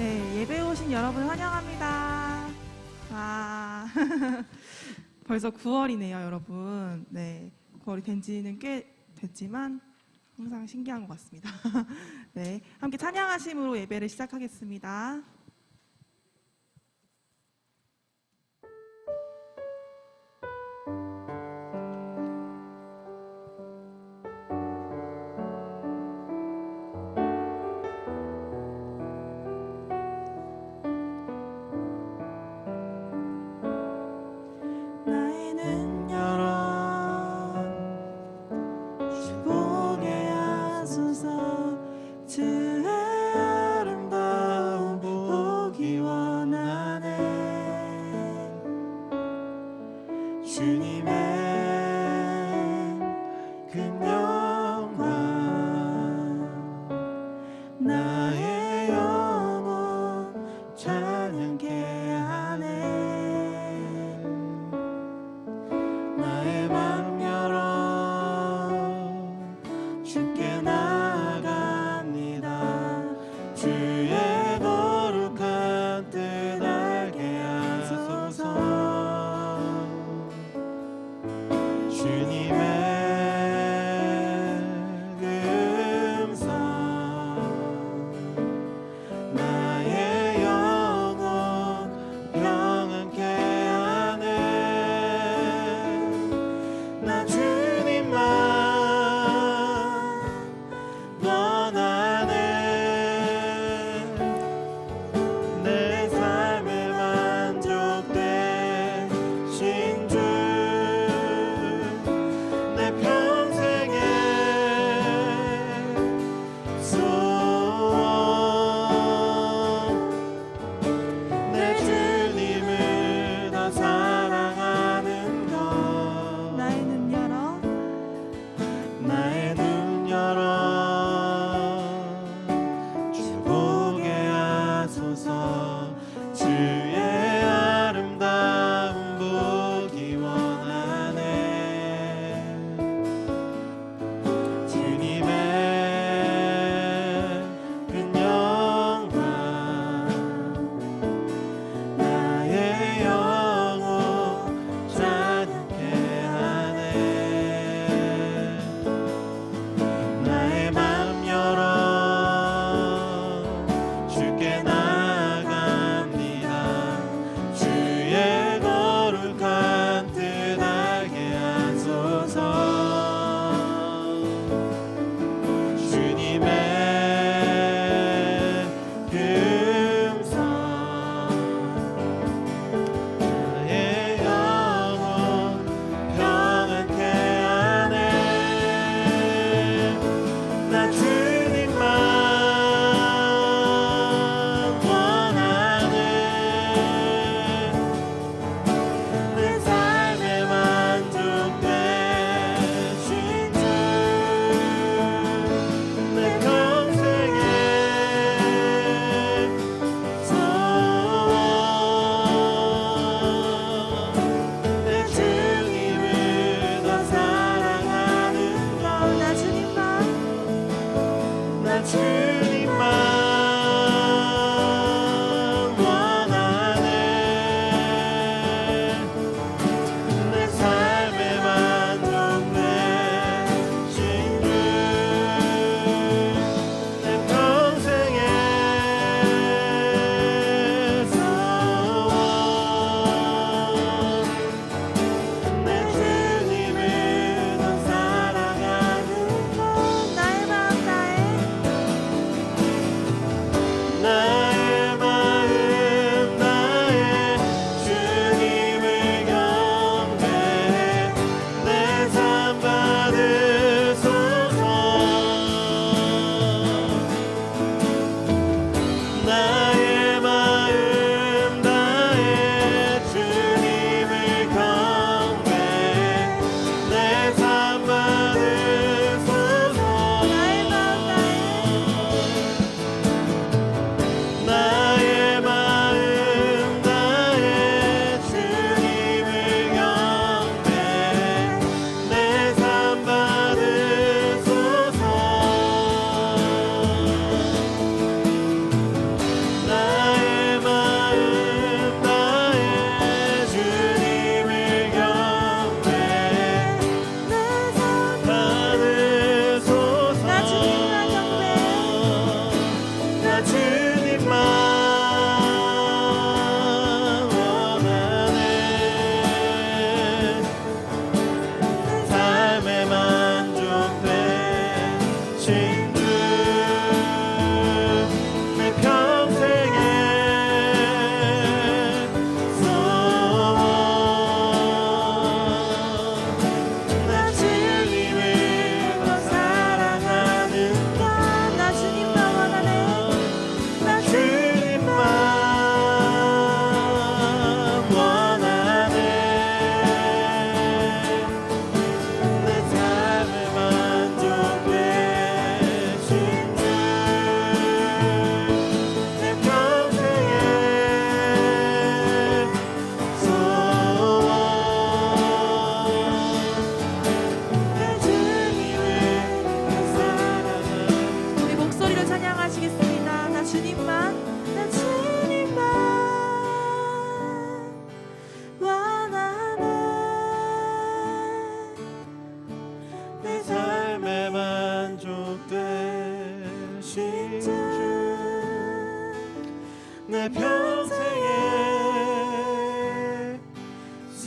네, 예배 오신 여러분 환영합니다. 아, 벌써 9월이네요, 여러분. 네, 9월이 된 지는 꽤 됐지만 항상 신기한 것 같습니다. 네, 함께 찬양하심으로 예배를 시작하겠습니다.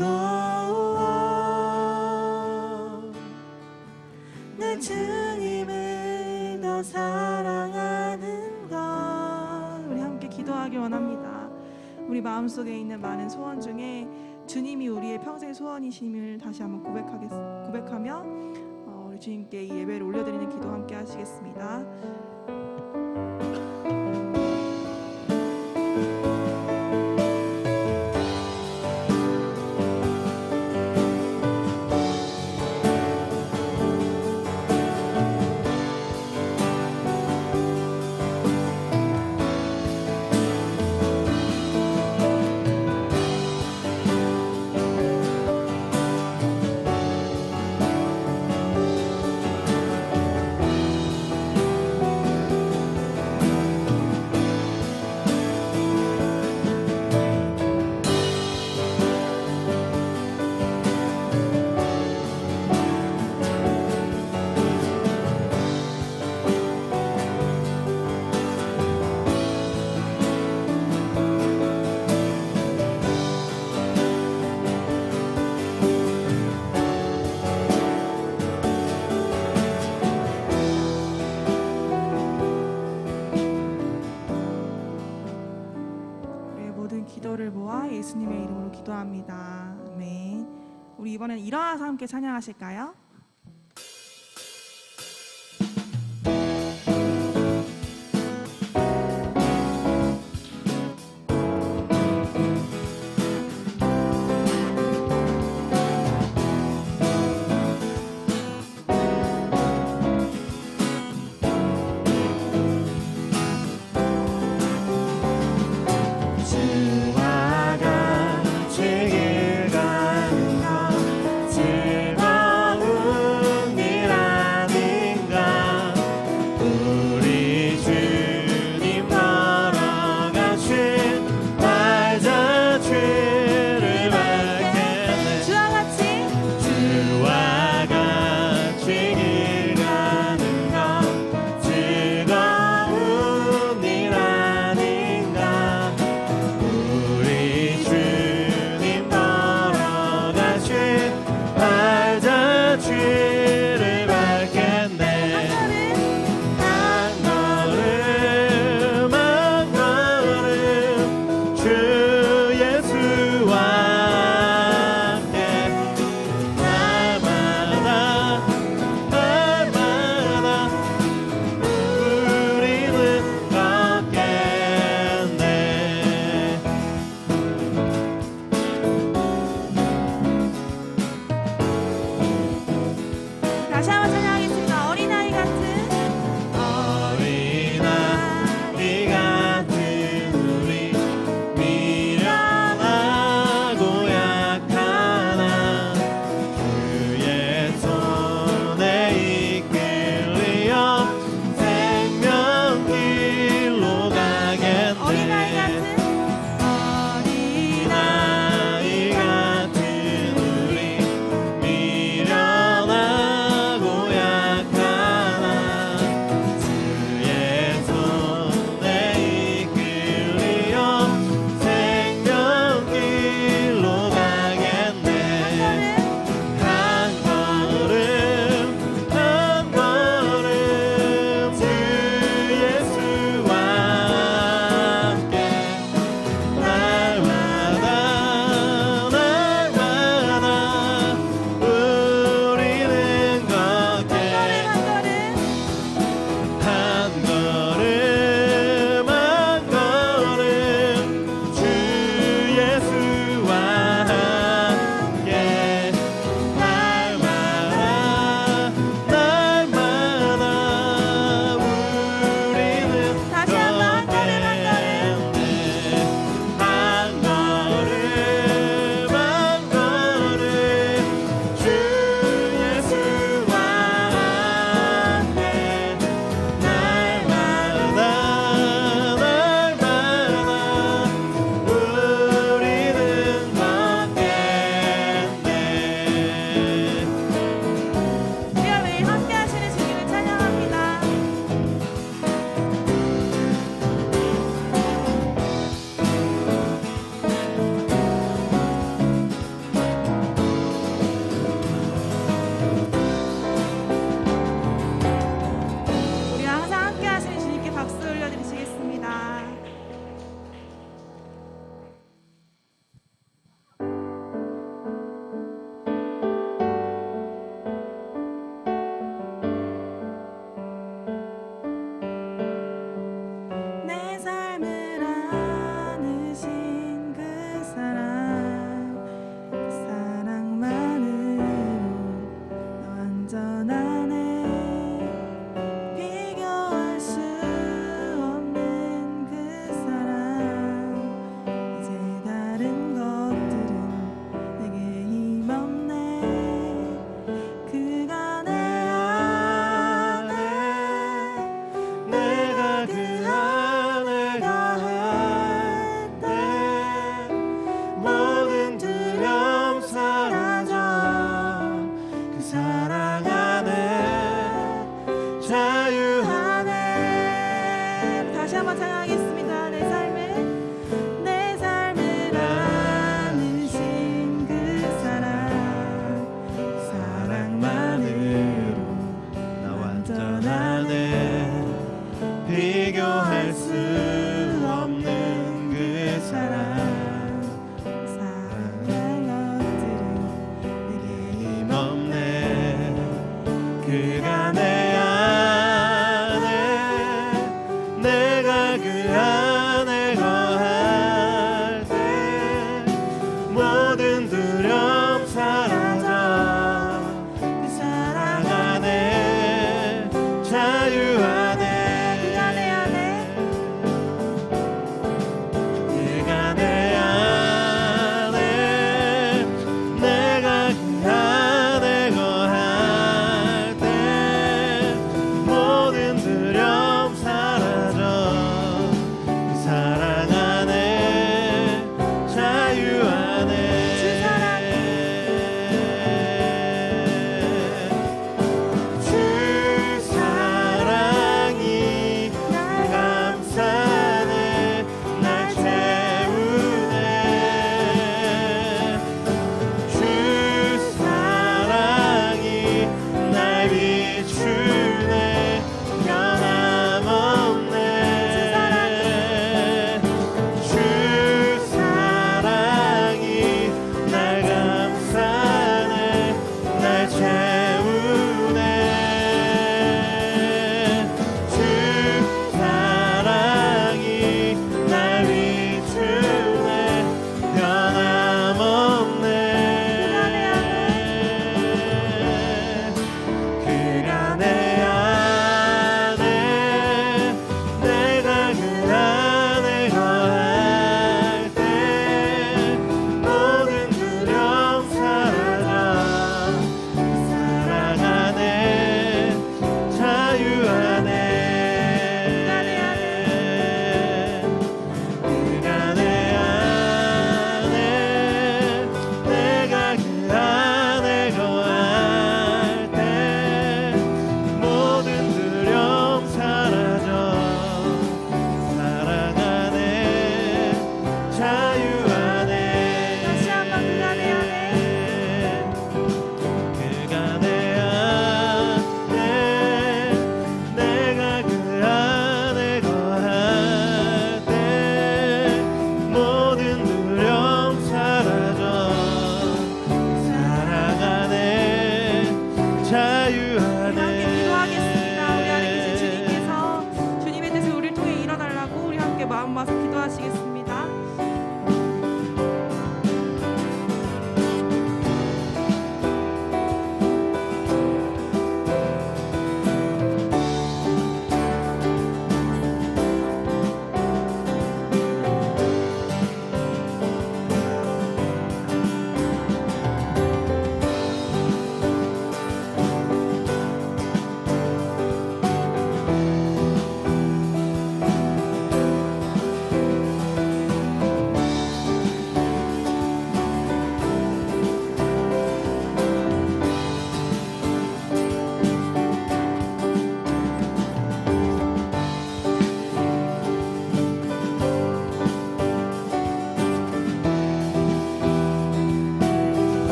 소원 난 주님을 더 사랑하는 것. 우리 함께 기도하기 원합니다. 우리 마음속에 있는 많은 소원 중에 주님이 우리의 평생 소원이심을 다시 한번 고백하며 우리 주님께 이 예배를 올려드리는 기도 함께 하시겠습니다. 기도를 모아 예수님의 이름으로 기도합니다. 아멘. 우리 이번엔 일어나서 함께 찬양하실까요? 주와 같이 길 가는 것 즐거운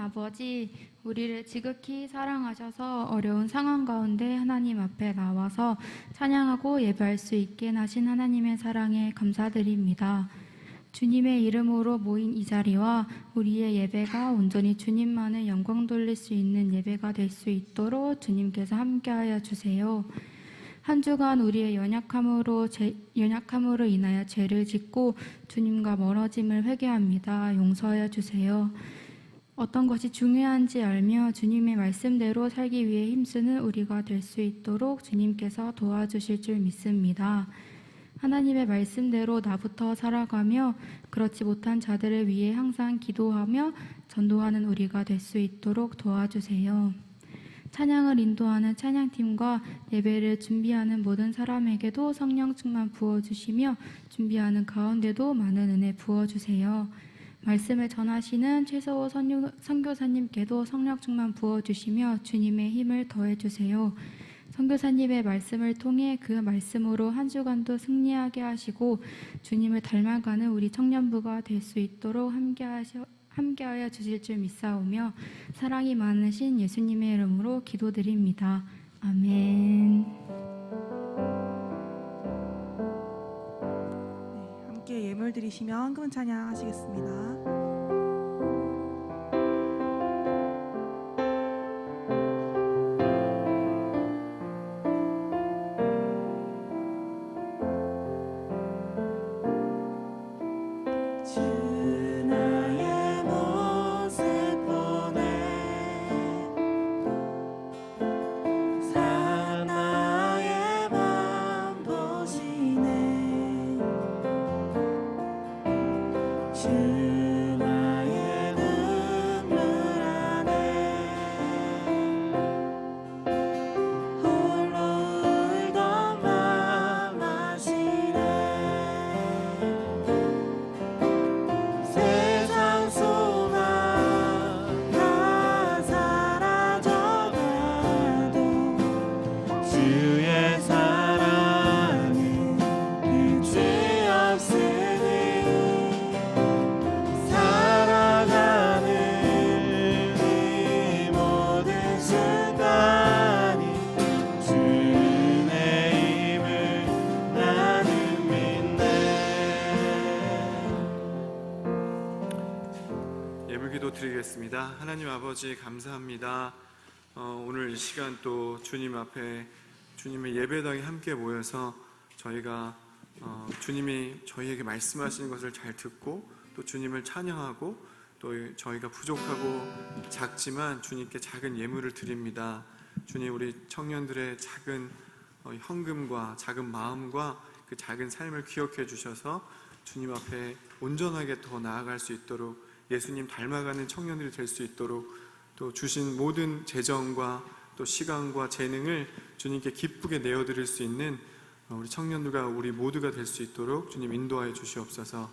아버지, 우리를 지극히 사랑하셔서 어려운 상황 가운데 하나님 앞에 나와서 찬양하고 예배할 수 있게 하신 하나님의 사랑에 감사드립니다. 주님의 이름으로 모인 이 자리와 우리의 예배가 온전히 주님만을 영광 돌릴 수 있는 예배가 될 수 있도록 주님께서 함께하여 주세요. 한 주간 우리의 연약함으로 인하여 죄를 짓고 주님과 멀어짐을 회개합니다. 용서하여 주세요. 어떤 것이 중요한지 알며 주님의 말씀대로 살기 위해 힘쓰는 우리가 될 수 있도록 주님께서 도와주실 줄 믿습니다. 하나님의 말씀대로 나부터 살아가며 그렇지 못한 자들을 위해 항상 기도하며 전도하는 우리가 될 수 있도록 도와주세요. 찬양을 인도하는 찬양팀과 예배를 준비하는 모든 사람에게도 성령 충만 부어주시며 준비하는 가운데도 많은 은혜 부어주세요. 말씀을 전하시는 최서호 선교사님께도 성령 충만 부어주시며 주님의 힘을 더해주세요. 선교사님의 말씀을 통해 그 말씀으로 한 주간도 승리하게 하시고 주님을 닮아가는 우리 청년부가 될 수 있도록 함께하여 주실 줄 믿사오며 사랑이 많으신 예수님의 이름으로 기도드립니다. 아멘. 네, 함께 예물 드리시며 헌금 찬양하시겠습니다. 드리겠습니다. 하나님 아버지 감사합니다. 오늘 이 시간 또 주님 앞에 주님의 예배당에 함께 모여서 저희가 주님이 저희에게 말씀하시는 것을 잘 듣고 또 주님을 찬양하고 또 저희가 부족하고 작지만 주님께 작은 예물을 드립니다. 주님, 우리 청년들의 작은 헌금과 작은 마음과 그 작은 삶을 기억해 주셔서 주님 앞에 온전하게 더 나아갈 수 있도록 예수님 닮아가는 청년들이 될 수 있도록 또 주신 모든 재정과 또 시간과 재능을 주님께 기쁘게 내어드릴 수 있는 우리 청년들과 우리 모두가 될 수 있도록 주님 인도하여 주시옵소서.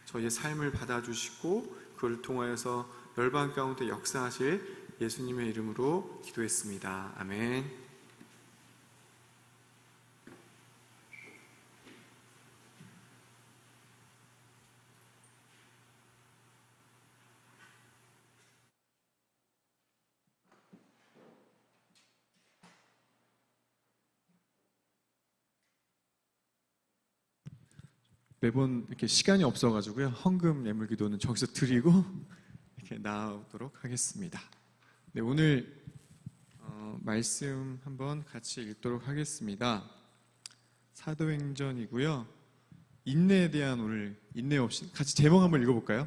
저희의 삶을 받아주시고 그걸 통하여서 열방 가운데 역사하실 예수님의 이름으로 기도했습니다. 아멘. 매번 이렇게 시간이 없어가지고요. 헌금 예물 기도는 저기서 드리고 이렇게 나오도록 하겠습니다. 네, 오늘 말씀 한번 같이 읽도록 하겠습니다. 사도행전이고요. 인내에 대한 오늘 인내 없이 같이 제목 한번 읽어볼까요?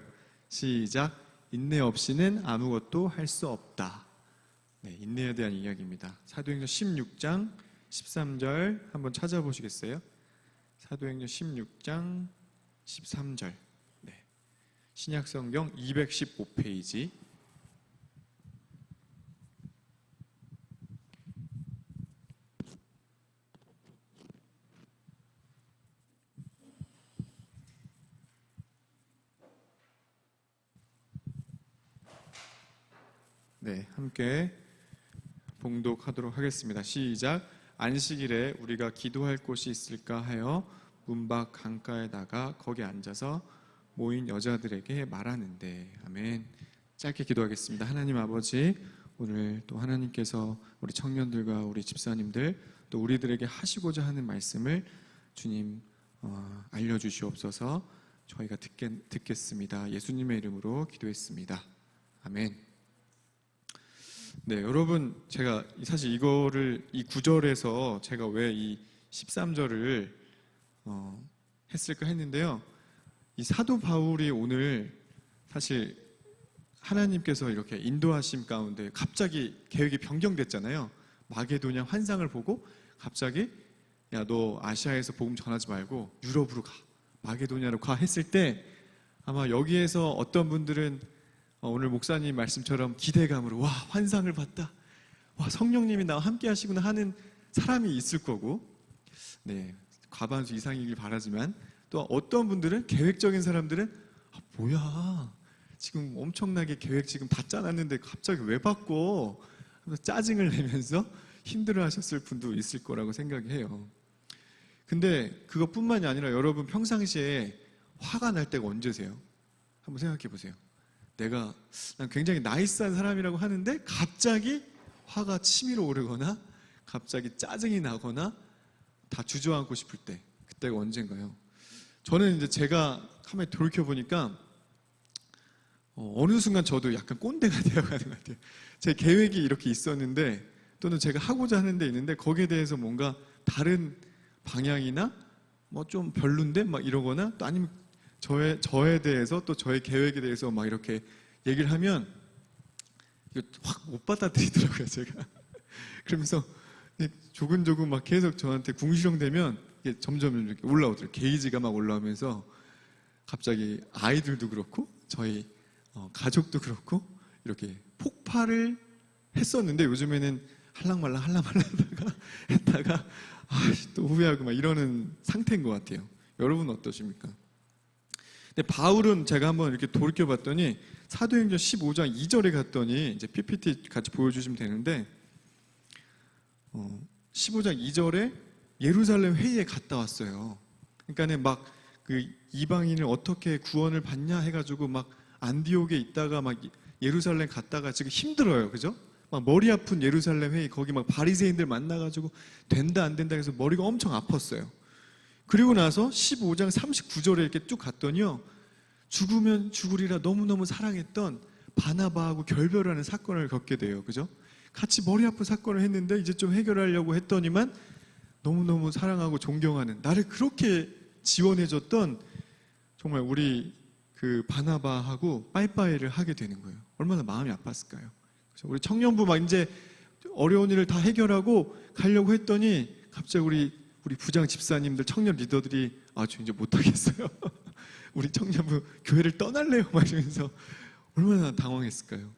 시작. 인내 없이는 아무것도 할 수 없다. 네, 인내에 대한 이야기입니다. 사도행전 16장 13절 한번 찾아보시겠어요? 사도행전 16장 13절. 네. 신약성경 215페이지. 네, 함께 봉독하도록 하겠습니다. 시작. 안식일에 우리가 기도할 곳이 있을까 하여 문 밖 강가에 나가 거기 앉아서 모인 여자들에게 말하는데. 아멘. 짧게 기도하겠습니다. 하나님 아버지, 오늘 또 하나님께서 우리 청년들과 우리 집사님들 또 우리들에게 하시고자 하는 말씀을 주님 알려주시옵소서. 저희가 듣겠습니다. 예수님의 이름으로 기도했습니다. 아멘. 네, 여러분, 제가 사실 이 9절에서 제가 왜 이 13절을 했을까 했는데요. 이 사도 바울이 오늘 사실 하나님께서 이렇게 인도하심 가운데 갑자기 계획이 변경됐잖아요. 마게도냐 환상을 보고 갑자기 야, 너 아시아에서 복음 전하지 말고 유럽으로 가, 마게도냐로 가 했을 때 아마 여기에서 어떤 분들은 오늘 목사님 말씀처럼 기대감으로 와, 환상을 봤다, 와, 성령님이 나와 함께 하시구나 하는 사람이 있을 거고, 네, 과반수 이상이길 바라지만 또 어떤 분들은 계획적인 사람들은 뭐야, 지금 엄청나게 계획 지금 다 짜놨는데 갑자기 왜 바꿔 하면서 짜증을 내면서 힘들어 하셨을 분도 있을 거라고 생각이 해요. 근데 그것뿐만이 아니라 여러분 평상시에 화가 날 때가 언제세요? 한번 생각해 보세요. 난 굉장히 나이스한 사람이라고 하는데 갑자기 화가 치밀어 오르거나 갑자기 짜증이 나거나 다 주저앉고 싶을 때, 그때가 언젠가요? 저는 이제 제가 한번 돌이켜 보니까 어느 순간 저도 약간 꼰대가 되어가는 것 같아요. 제 계획이 이렇게 있었는데 또는 제가 하고자 하는 데 있는데 거기에 대해서 뭔가 다른 방향이나 뭐 좀 별론데 막 이러거나 또 아니면 저에 대해서 또 저의 계획에 대해서 막 이렇게 얘기를 하면 확 못 받아들이더라고요, 제가. 그러면서 조근조근 막 계속 저한테 궁시렁대면 이게 점점 이렇게 올라오더라고요. 게이지가 막 올라오면서 갑자기 아이들도 그렇고 저희 가족도 그렇고 이렇게 폭발을 했었는데 요즘에는 할랑말랑 했다가 또 후회하고 막 이러는 상태인 것 같아요. 여러분 어떠십니까? 근데 바울은 제가 한번 이렇게 돌이켜봤더니 사도행전 15장 2절에 갔더니 이제 PPT 같이 보여주시면 되는데 15장 2절에 예루살렘 회의에 갔다 왔어요. 그러니까는 막 그 이방인을 어떻게 구원을 받냐 해가지고 막 안디옥에 있다가 막 예루살렘 갔다가 지금 힘들어요, 그죠? 막 머리 아픈 예루살렘 회의, 거기 막 바리새인들 만나가지고 된다 안 된다 해서 머리가 엄청 아팠어요. 그리고 나서 15장 39절에 이렇게 쭉 갔더니요, 죽으면 죽으리라 너무너무 사랑했던 바나바하고 결별하는 사건을 겪게 돼요, 그죠? 같이 머리 아픈 사건을 했는데 이제 좀 해결하려고 했더니만 너무너무 사랑하고 존경하는, 나를 그렇게 지원해줬던 정말 우리 그 바나바하고 빠이빠이를 하게 되는 거예요. 얼마나 마음이 아팠을까요? 그렇죠? 우리 청년부 막 이제 어려운 일을 다 해결하고 가려고 했더니 갑자기 우리 부장 집사님들, 청년 리더들이 저 이제 못하겠어요. 우리 청년부 교회를 떠날래요 막 이러면서 얼마나 당황했을까요?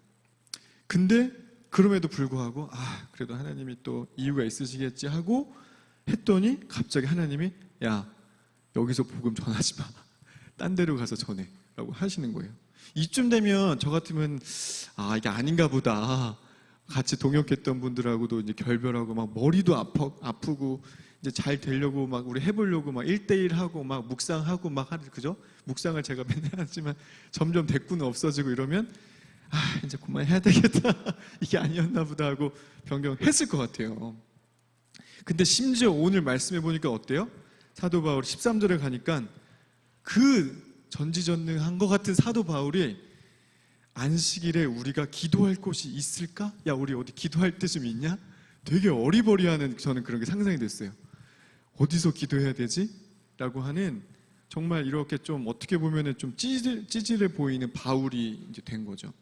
근데 그럼에도 불구하고 그래도 하나님이 또 이유가 있으시겠지 하고 했더니 갑자기 하나님이 야, 여기서 복음 전하지 마, 딴 데로 가서 전해 라고 하시는 거예요. 이쯤 되면 저 같으면 이게 아닌가 보다, 같이 동역했던 분들하고도 이제 결별하고 막 머리도 아프고 이제 잘 되려고 막 우리 해보려고 막 1대1 하고 막 묵상하고 막 하는, 그죠? 묵상을 제가 맨날 하지만 점점 대꾸는 없어지고 이러면 이제 그만해야 되겠다 이게 아니었나 보다 하고 변경했을 것 같아요. 근데 심지어 오늘 말씀해 보니까 어때요? 사도 바울 13절에 가니까 그 전지전능한 것 같은 사도 바울이 안식일에 우리가 기도할 곳이 있을까? 야, 우리 어디 기도할 때 좀 있냐? 되게 어리버리하는, 저는 그런 게 상상이 됐어요. 어디서 기도해야 되지? 라고 하는, 정말 이렇게 좀 어떻게 보면은 좀 찌질해 보이는 바울이 이제 된 거죠.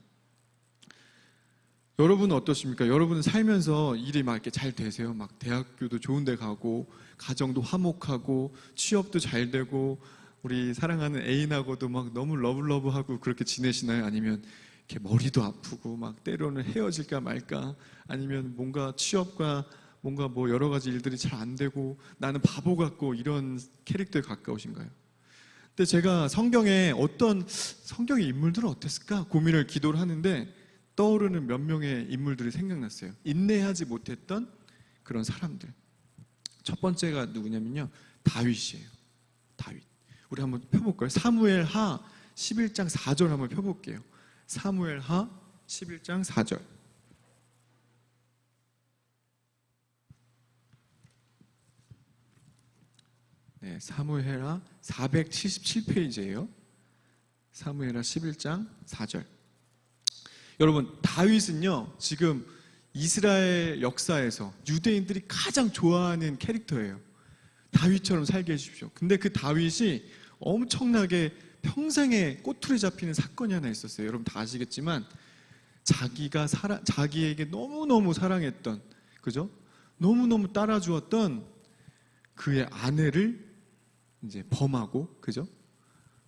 여러분은 어떠십니까? 여러분은 살면서 일이 막 이렇게 잘 되세요? 막 대학교도 좋은 데 가고, 가정도 화목하고, 취업도 잘 되고, 우리 사랑하는 애인하고도 막 너무 러블러브하고 그렇게 지내시나요? 아니면 이렇게 머리도 아프고 막 때로는 헤어질까 말까, 아니면 뭔가 취업과 뭔가 뭐 여러 가지 일들이 잘 안 되고 나는 바보 같고 이런 캐릭터에 가까우신가요? 근데 제가 성경의 인물들은 어땠을까 고민을, 기도를 하는데 떠오르는 몇 명의 인물들이 생각났어요. 인내하지 못했던 그런 사람들. 첫 번째가 누구냐면요, 다윗이에요. 다윗. 우리 한번 펴볼까요? 사무엘하 11장 4절 한번 펴볼게요. 사무엘하 11장 4절. 네, 사무엘하 477페이지예요. 사무엘하 11장 4절. 여러분, 다윗은요, 지금 이스라엘 역사에서 유대인들이 가장 좋아하는 캐릭터예요. 다윗처럼 살게 해주십시오. 근데 그 다윗이 엄청나게 평생에 꼬투리 잡히는 사건이 하나 있었어요. 여러분 다 아시겠지만 자기에게 너무너무 사랑했던, 그죠? 너무너무 따라주었던 그의 아내를 이제 범하고, 그죠?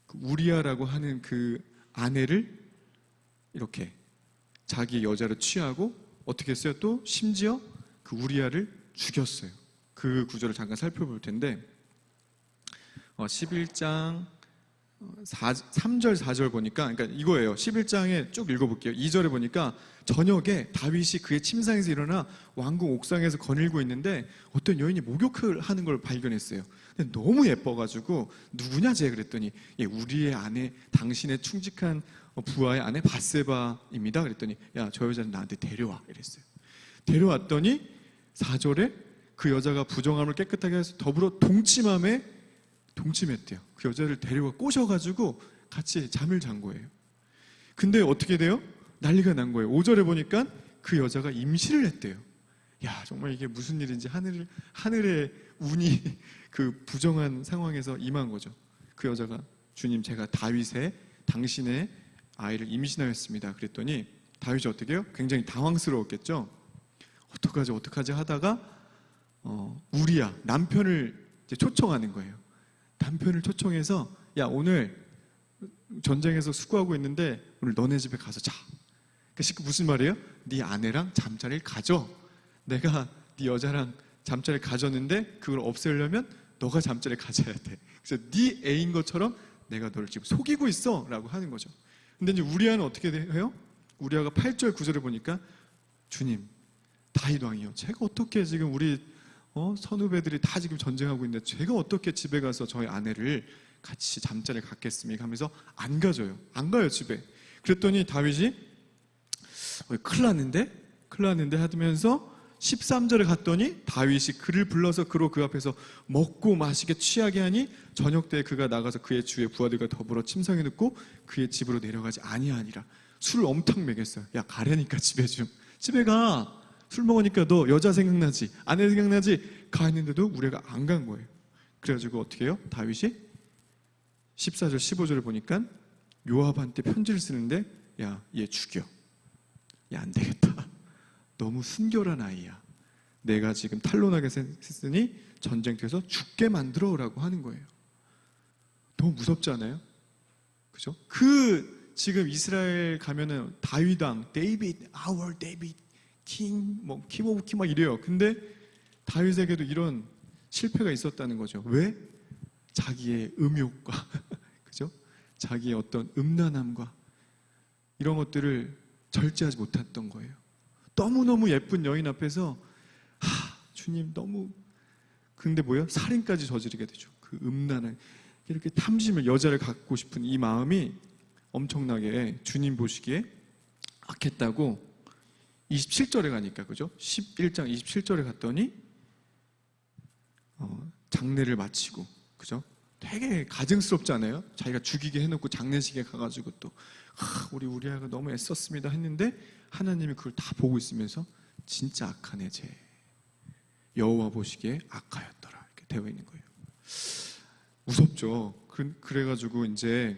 그 우리아라고 하는 그 아내를 이렇게 자기 여자로 취하고 어떻게 했어요? 또 심지어 그 우리아를 죽였어요. 그 구절을 잠깐 살펴볼 텐데 11장 3절 4절 보니까, 그러니까 이거예요. 11장에 쭉 읽어볼게요. 2절에 보니까 저녁에 다윗이 그의 침상에서 일어나 왕궁 옥상에서 거닐고 있는데 어떤 여인이 목욕을 하는 걸 발견했어요. 근데 너무 예뻐가지고 누구냐 쟤 그랬더니 우리의 아내, 당신의 충직한 부하의 아내 밧세바입니다. 그랬더니 야, 저 여자는 나한테 데려와 이랬어요. 데려왔더니 4절에 그 여자가 부정함을 깨끗하게 해서 더불어 동침했대요. 그 여자를 데려와 꼬셔가지고 같이 잠을 잔 거예요. 근데 어떻게 돼요? 난리가 난 거예요. 5절에 보니까 그 여자가 임신을 했대요. 야, 정말 이게 무슨 일인지 하늘의 운이 그 부정한 상황에서 임한 거죠. 그 여자가 주님, 제가 다윗의 당신의 아이를 임신하였습니다. 그랬더니 다윗이 어떻게 해요? 굉장히 당황스러웠겠죠. 어떡하지 하다가 우리야 남편을 이제 초청하는 거예요. 남편을 초청해서 야, 오늘 전쟁에서 수고하고 있는데 오늘 너네 집에 가서 자. 그러니까 무슨 말이에요? 네 아내랑 잠자리를 가져. 내가 네 여자랑 잠자리를 가졌는데 그걸 없애려면 너가 잠자리를 가져야 돼. 그래서 네 애인 것처럼 내가 너를 지금 속이고 있어 라고 하는 거죠. 근데 이제 우리아는 어떻게 해요? 우리아가 8절 9절에 보니까 주님, 다윗 왕이요, 제가 어떻게 지금 우리 선후배들이 다 지금 전쟁하고 있는데 제가 어떻게 집에 가서 저희 아내를 같이 잠자리를 갖겠습니까? 하면서 안 가져요. 안 가요 집에. 그랬더니 다윗이 큰일 났는데 하면서 13절에 갔더니 다윗이 그를 불러서 그로 그 앞에서 먹고 마시게 취하게 하니 저녁 때 그가 나가서 그의 주의 부하들과 더불어 침상에 눕고 그의 집으로 내려가지 아니하니라. 술을 엄청 먹였어요. 야, 가라니까 집에 가. 술 먹으니까 너 여자 생각나지? 아내 생각나지? 가 했는데도 우리가 안 간 거예요. 그래가지고 어떻게 해요? 다윗이 14절 15절을 보니까 요압한테 편지를 쓰는데 야, 얘 죽여. 야, 안 되겠다. 너무 순결한 아이야. 내가 지금 탄론하게 했으니 전쟁터에서 죽게 만들어 오라고 하는 거예요. 너무 무섭지 않아요? 그죠? 지금 이스라엘 가면은 다윗왕, 데이빗, our 데이빗, 킹, 킹 오브 킹 막 이래요. 근데 다윗에게도 이런 실패가 있었다는 거죠. 왜? 자기의 음욕과 그죠? 자기의 어떤 음란함과 이런 것들을 절제하지 못했던 거예요. 너무너무 예쁜 여인 앞에서 주님 너무, 근데 뭐예요? 살인까지 저지르게 되죠. 그 음란한 이렇게 탐심을, 여자를 갖고 싶은 이 마음이 엄청나게 주님 보시기에 악했다고 27절에 가니까, 그죠? 11장 27절에 갔더니 장례를 마치고, 그죠? 되게 가증스럽지 않아요? 자기가 죽이게 해놓고 장례식에 가가지고 또 우리 아이가 너무 애썼습니다 했는데 하나님이 그걸 다 보고 있으면서 진짜 악한 애 쟤, 여호와 보시기에 악하였더라 이렇게 되어 있는 거예요. 무섭죠. 그래가지고 이제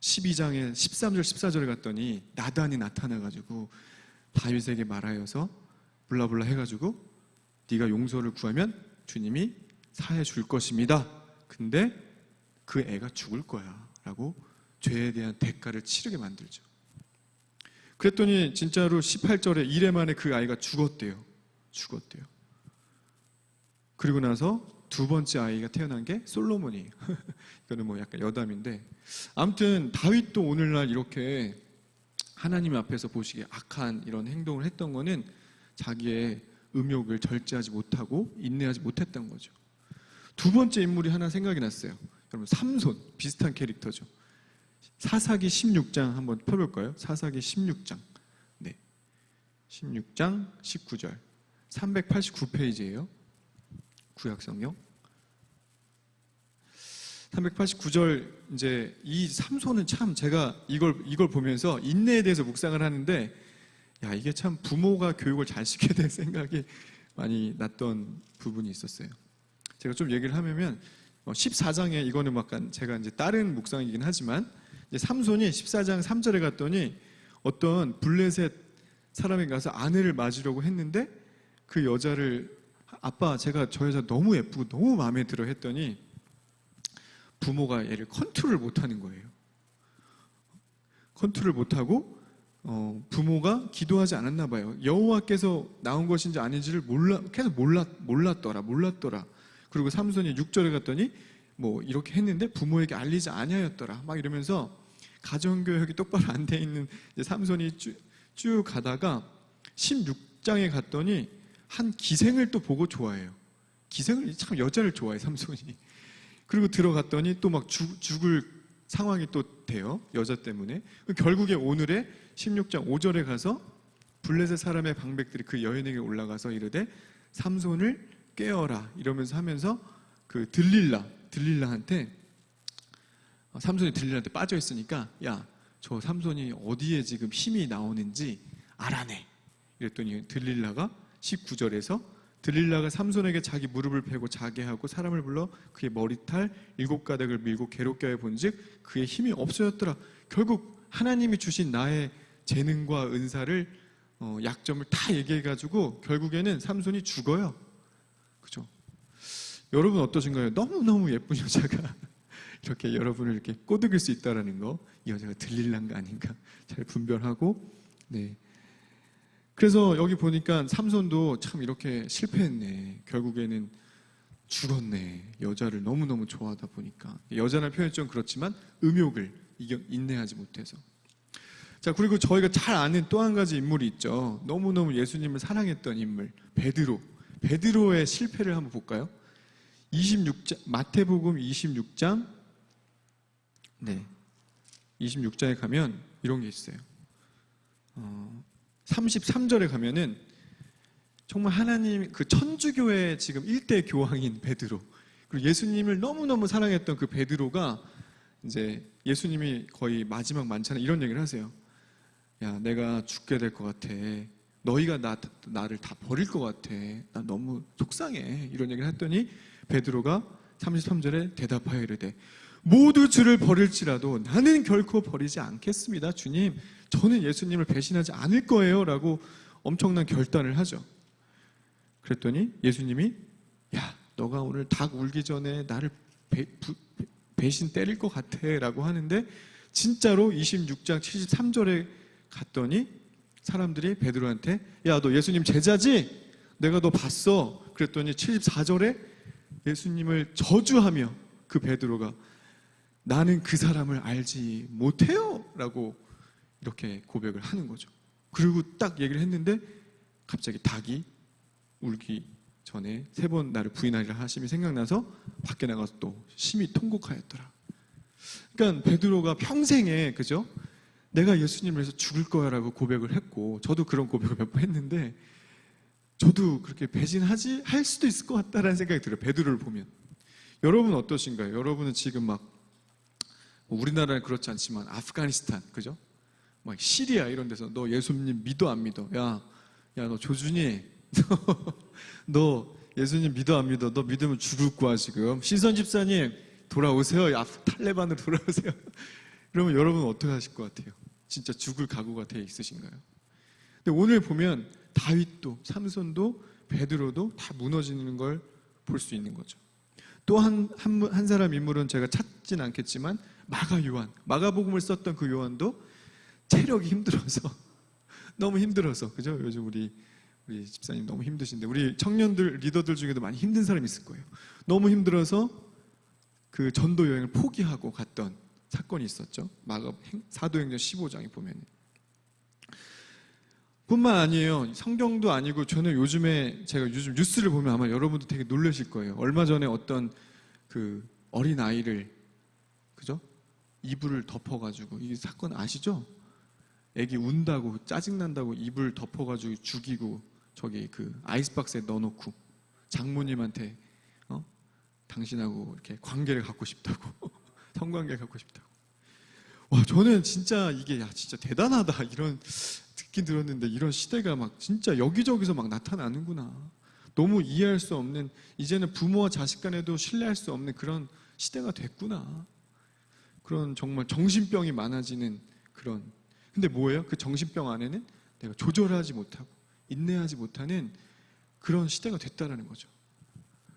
12장에 13절 14절에 갔더니 나단이 나타나가지고 다윗에게 말하여서 블라블라 해가지고 네가 용서를 구하면 주님이 사해 줄 것입니다. 근데 그 애가 죽을 거야 라고 죄에 대한 대가를 치르게 만들죠. 그랬더니 진짜로 18절에 이래 만에 그 아이가 죽었대요. 그리고 나서 두 번째 아이가 태어난 게 솔로몬이에요. 이거는 뭐 약간 여담인데, 아무튼 다윗도 오늘날 이렇게 하나님 앞에서 보시기에 악한 이런 행동을 했던 거는 자기의 음욕을 절제하지 못하고 인내하지 못했던 거죠. 두 번째 인물이 하나 생각이 났어요. 여러분, 삼손, 비슷한 캐릭터죠. 사사기 16장 한번 펴볼까요? 사사기 16장. 네. 16장 19절. 389페이지예요. 구약성경. 389절 이제 이 삼손은 참 제가 이걸 보면서 인내에 대해서 묵상을 하는데 야, 이게 참 부모가 교육을 잘 시켜야 될 생각이 많이 났던 부분이 있었어요. 제가 좀 얘기를 하면 14장에 이거는 약간 제가 이제 다른 묵상이긴 하지만 이제 삼손이 14장 3절에 갔더니 어떤 블레셋 사람이 가서 아내를 맞으려고 했는데 그 여자를 아빠 제가 저 여자 너무 예쁘고 너무 마음에 들어 했더니 부모가 얘를 컨트롤을 못하는 거예요. 컨트롤을 못하고 부모가 기도하지 않았나 봐요. 여호와께서 나온 것인지 아닌지를 계속 몰랐더라. 그리고 삼손이 6절에 갔더니 뭐 이렇게 했는데 부모에게 알리지 아니하였더라. 막 이러면서 가정교육이 똑바로 안 돼 있는 이제 삼손이 쭉 가다가 16장에 갔더니 한 기생을 또 보고 좋아해요. 기생을 참 여자를 좋아해 삼손이. 그리고 들어갔더니 또 막 죽을 상황이 또 돼요. 여자 때문에. 결국에 오늘의 16장 5절에 가서 블레셋 사람의 방백들이 그 여인에게 올라가서 이르되 삼손을 깨어라 이러면서 하면서 그 들릴라한테 삼손이 들릴라한테 빠져 있으니까 야, 저 삼손이 어디에 지금 힘이 나오는지 알아내. 이랬더니 들릴라가 19절에서 들릴라가 삼손에게 자기 무릎을 베고 자게 하고 사람을 불러 그의 머리털 7가닥을 밀고 괴롭게 하여 본즉 그의 힘이 없어졌더라. 결국 하나님이 주신 나의 재능과 은사를 약점을 다 얘기해가지고 결국에는 삼손이 죽어요. 그죠? 여러분 어떠신가요? 너무너무 예쁜 여자가 이렇게 여러분을 이렇게 꼬드길 수 있다라는 거, 이 여자가 들릴란가 아닌가 잘 분별하고, 네. 그래서 여기 보니까 삼손도 참 이렇게 실패했네. 결국에는 죽었네. 여자를 너무너무 좋아하다 보니까. 여자라는 표현이 좀 그렇지만 음욕을 인내하지 못해서. 자, 그리고 저희가 잘 아는 또 한 가지 인물이 있죠. 너무너무 예수님을 사랑했던 인물, 베드로. 베드로의 실패를 한번 볼까요? 26장, 마태복음 26장, 네, 26장에 가면 이런 게 있어요. 33절에 가면은 정말 하나님 그 천주교의 지금 1대 교황인 베드로, 그리고 예수님을 너무너무 사랑했던 그 베드로가 이제 예수님이 거의 마지막 만찬에 이런 얘기를 하세요. 야, 내가 죽게 될 것 같아. 너희가 나를 다 버릴 것 같아. 나 너무 속상해. 이런 얘기를 했더니 베드로가 33절에 대답하여 이르되 모두 주를 버릴지라도 나는 결코 버리지 않겠습니다. 주님, 저는 예수님을 배신하지 않을 거예요. 라고 엄청난 결단을 하죠. 그랬더니 예수님이 야, 너가 오늘 닭 울기 전에 나를 배신 때릴 것 같아. 라고 하는데 진짜로 26장 73절에 갔더니 사람들이 베드로한테 야, 너 예수님 제자지? 내가 너 봤어. 그랬더니 74절에 예수님을 저주하며 그 베드로가 나는 그 사람을 알지 못해요. 라고 이렇게 고백을 하는 거죠. 그리고 딱 얘기를 했는데 갑자기 닭이 울기 전에 3번 나를 부인하리라 하심이 생각나서 밖에 나가서 또 심히 통곡하였더라. 그러니까 베드로가 평생에, 그죠? 내가 예수님을 위해서 죽을 거야 라고 고백을 했고, 저도 그런 고백을 몇 번 했는데 저도 그렇게 할 수도 있을 것 같다라는 생각이 들어요. 베드로를 보면. 여러분 어떠신가요? 여러분은 지금 막 우리나라는 그렇지 않지만 아프가니스탄, 그죠? 막 시리아 이런 데서 너 예수님 믿어 안 믿어? 야, 너 조준이 너 예수님 믿어 안 믿어? 너 믿으면 죽을 거야 지금. 시선 집사님 돌아오세요. 탈레반으로 돌아오세요. 그러면 여러분 어떻게 하실 것 같아요? 진짜 죽을 각오가 돼 있으신가요? 근데 오늘 보면 다윗도 삼손도 베드로도 다 무너지는 걸 볼 수 있는 거죠. 또 한 사람 인물은 제가 찾진 않겠지만 마가복음을 썼던 그 요한도 체력이 힘들어서 너무 힘들어서, 그죠? 요즘 우리 집사님 너무 힘드신데 우리 청년들 리더들 중에도 많이 힘든 사람이 있을 거예요. 너무 힘들어서 그 전도 여행을 포기하고 갔던 사건이 있었죠. 사도행전 15장에 보면. 뿐만 아니에요. 성경도 아니고 저는 제가 요즘 뉴스를 보면 아마 여러분도 되게 놀라실 거예요. 얼마 전에 어떤 그 어린 아이를, 그죠? 이불을 덮어가지고, 이 사건 아시죠? 애기 운다고 짜증난다고 이불 덮어가지고 죽이고 저기 그 아이스박스에 넣어놓고 장모님한테 당신하고 이렇게 관계를 갖고 싶다고 성관계 갖고 싶다고. 와, 저는 진짜 이게 진짜 대단하다 이런 듣긴 들었는데, 이런 시대가 막 진짜 여기저기서 막 나타나는구나. 너무 이해할 수 없는, 이제는 부모와 자식 간에도 신뢰할 수 없는 그런 시대가 됐구나. 그런 정말 정신병이 많아지는 그런. 근데 뭐예요? 그 정신병 안에는 내가 조절하지 못하고 인내하지 못하는 그런 시대가 됐다라는 거죠.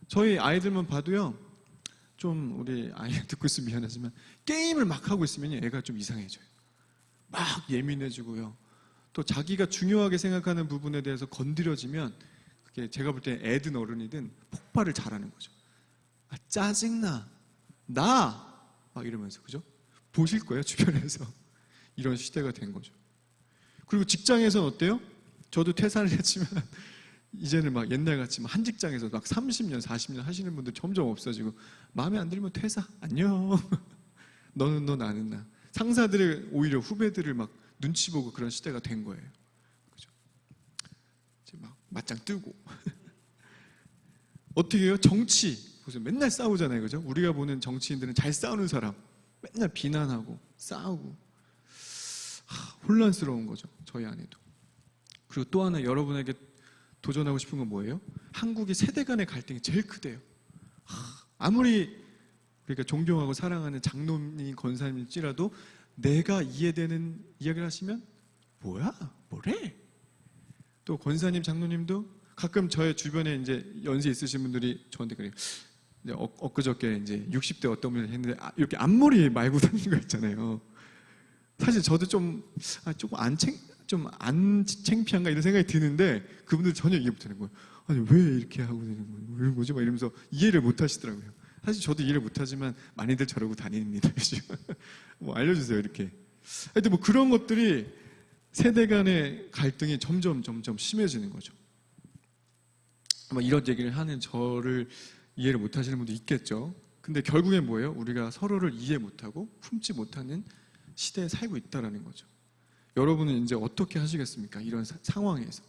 저희 아이들만 봐도요, 좀 우리 아이 듣고 있으면 미안하지만 게임을 막 하고 있으면 애가 좀 이상해져요. 막 예민해지고요. 또 자기가 중요하게 생각하는 부분에 대해서 건드려지면 그게 제가 볼 때 애든 어른이든 폭발을 잘하는 거죠. 아, 짜증나. 나! 막 이러면서, 그죠? 보실 거예요, 주변에서. 이런 시대가 된 거죠. 그리고 직장에서는 어때요? 저도 퇴사를 했지만 이제는 막 옛날같이 한 직장에서 막 30년, 40년 하시는 분들 점점 없어지고, 마음에 안 들면 퇴사, 안녕. 너는 너, 나는 나. 상사들을 오히려 후배들을 막 눈치 보고 그런 시대가 된 거예요. 그죠? 이제 막 맞짱 뜨고. 어떻게 해요? 정치. 보세요. 맨날 싸우잖아요. 그죠? 우리가 보는 정치인들은 잘 싸우는 사람. 맨날 비난하고 싸우고. 혼란스러운 거죠. 저희 안에도. 그리고 또 하나 여러분에게 도전하고 싶은 건 뭐예요? 한국의 세대 간의 갈등이 제일 크대요. 아무리 그러니까 존경하고 사랑하는 장로님, 권사님일지라도 내가 이해되는 이야기를 하시면 뭐야? 뭐래? 또 권사님, 장로님도 가끔 저의 주변에 이제 연세 있으신 분들이 저한테 그래요. 엊그저께 이제 60대 어떤 분이 했는데 이렇게 앞머리 말고 다니는 거 있잖아요. 사실 저도 조금 안 창피한가 이런 생각이 드는데 그분들 전혀 이해 못하는 거예요. 아니 왜 이렇게 하고 되는 거예요? 왜 뭐지? 막 이러면서 이해를 못하시더라고요. 사실 저도 이해를 못하지만 많이들 저러고 다닙니다. 뭐 알려주세요 이렇게. 하여튼 뭐 그런 것들이 세대 간의 갈등이 점점 심해지는 거죠. 아마 이런 얘기를 하는 저를 이해를 못하시는 분도 있겠죠. 근데 결국엔 뭐예요? 우리가 서로를 이해 못하고 품지 못하는 시대에 살고 있다라는 거죠. 여러분은 이제 어떻게 하시겠습니까? 이런 상황에서.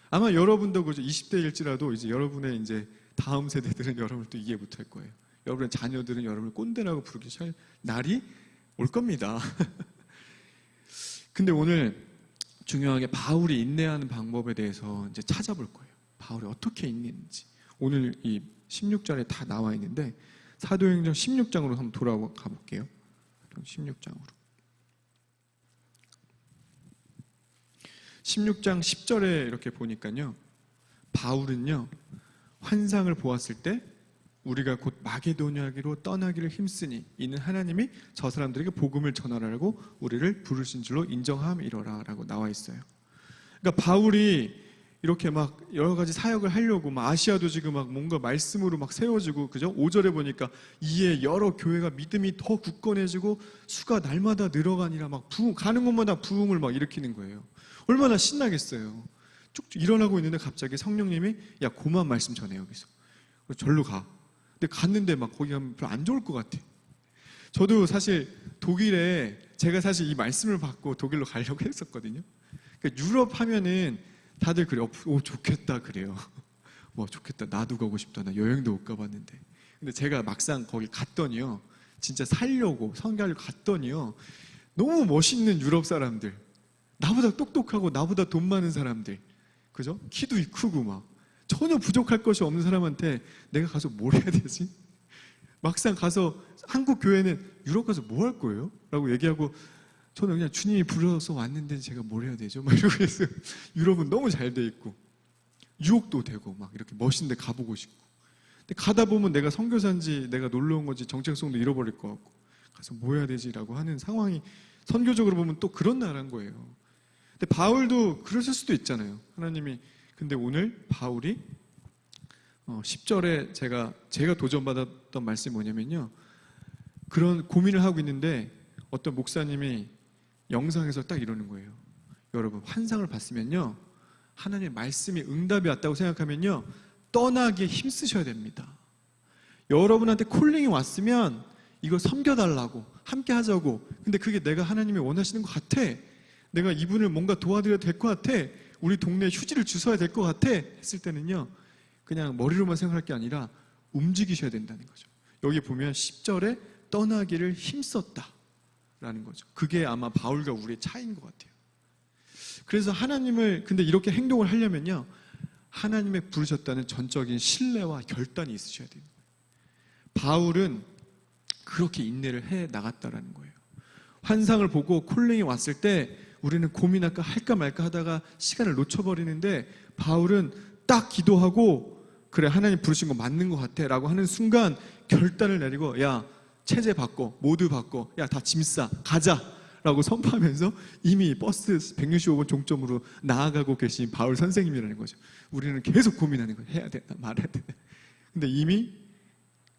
아마 여러분도 그죠? 20대일지라도 이제 여러분의 이제 다음 세대들은 여러분을 또 이해 못할 거예요. 여러분의 자녀들은 여러분을 꼰대라고 부르기 시작할 날이 올 겁니다. 근데 오늘 중요하게 바울이 인내하는 방법에 대해서 이제 찾아볼 거예요. 바울이 어떻게 인내했는지. 오늘 이 16절에 다 나와 있는데 사도행전 16장으로 한번 돌아가 볼게요. 16장으로. 16장 10절에 이렇게 보니까요. 바울은요. 환상을 보았을 때 우리가 곧 마게도냐기로 떠나기를 힘쓰니 이는 하나님이 저 사람들에게 복음을 전하라고 우리를 부르신 줄로 인정함이로라 라고 나와 있어요. 그러니까 바울이 이렇게 막 여러 가지 사역을 하려고 막 아시아도 지금 막 뭔가 말씀으로 막 세워지고 그죠? 5절에 보니까 이에 여러 교회가 믿음이 더 굳건해지고 수가 날마다 늘어가니라 막 부흥, 가는 곳마다 부흥을 막 일으키는 거예요. 얼마나 신나겠어요. 쭉쭉 일어나고 있는데 갑자기 성령님이 야 고만 말씀 전해 여기서. 절로 가. 근데 갔는데 막 거기 가면 별로 안 좋을 것 같아. 저도 사실 독일에 제가 사실 이 말씀을 받고 독일로 가려고 했었거든요. 그러니까 유럽 하면은 다들 그래요. 오 좋겠다 그래요. 뭐 좋겠다. 나도 가고 싶다. 나 여행도 못 가봤는데. 근데 제가 막상 거기 갔더니요. 진짜 살려고 선교하려고 갔더니요. 너무 멋있는 유럽 사람들. 나보다 똑똑하고 나보다 돈 많은 사람들. 그죠? 키도 크고 막. 전혀 부족할 것이 없는 사람한테 내가 가서 뭘 해야 되지? 막상 가서 한국 교회는 유럽 가서 뭐 할 거예요? 라고 얘기하고 저는 그냥 주님이 불러서 왔는데 제가 뭘 해야 되죠? 막 이러고 있어요. 유럽은 너무 잘 돼 있고 유혹도 되고 막 이렇게 멋있는 데 가보고 싶고 근데 가다 보면 내가 선교사인지 내가 놀러 온 건지 정체성도 잃어버릴 것 같고 가서 뭐 해야 되지라고 하는 상황이 선교적으로 보면 또 그런 나라인 거예요. 근데 바울도 그러실 수도 있잖아요. 하나님이 근데 오늘 바울이 10절에 제가 도전받았던 말씀이 뭐냐면요. 그런 고민을 하고 있는데 어떤 목사님이 영상에서 딱 이러는 거예요. 여러분 환상을 봤으면요. 하나님의 말씀이 응답이 왔다고 생각하면요. 떠나기에 힘쓰셔야 됩니다. 여러분한테 콜링이 왔으면 이걸 섬겨달라고, 함께 하자고. 근데 그게 내가 하나님이 원하시는 것 같아. 내가 이분을 뭔가 도와드려야 될 것 같아. 우리 동네에 휴지를 주워야 될 것 같아. 했을 때는요, 그냥 머리로만 생각할 게 아니라 움직이셔야 된다는 거죠. 여기 보면 10절에 떠나기를 힘썼다 라는 거죠. 그게 아마 바울과 우리의 차이인 것 같아요. 그래서 하나님을, 근데 이렇게 행동을 하려면요, 하나님의 부르셨다는 전적인 신뢰와 결단이 있으셔야 돼요. 바울은 그렇게 인내를 해 나갔다라는 거예요. 환상을 보고 콜링이 왔을 때 우리는 고민할까 할까 말까 하다가 시간을 놓쳐버리는데, 바울은 딱 기도하고 그래 하나님 부르신 거 맞는 것 같아 라고 하는 순간 결단을 내리고, 야 체제 바꿔, 모두 바꿔, 야 다 짐 싸, 가자 라고 선포하면서 이미 버스 165번 종점으로 나아가고 계신 바울 선생님이라는 거죠. 우리는 계속 고민하는 거예요. 해야 되나 말아야 되나. 근데 이미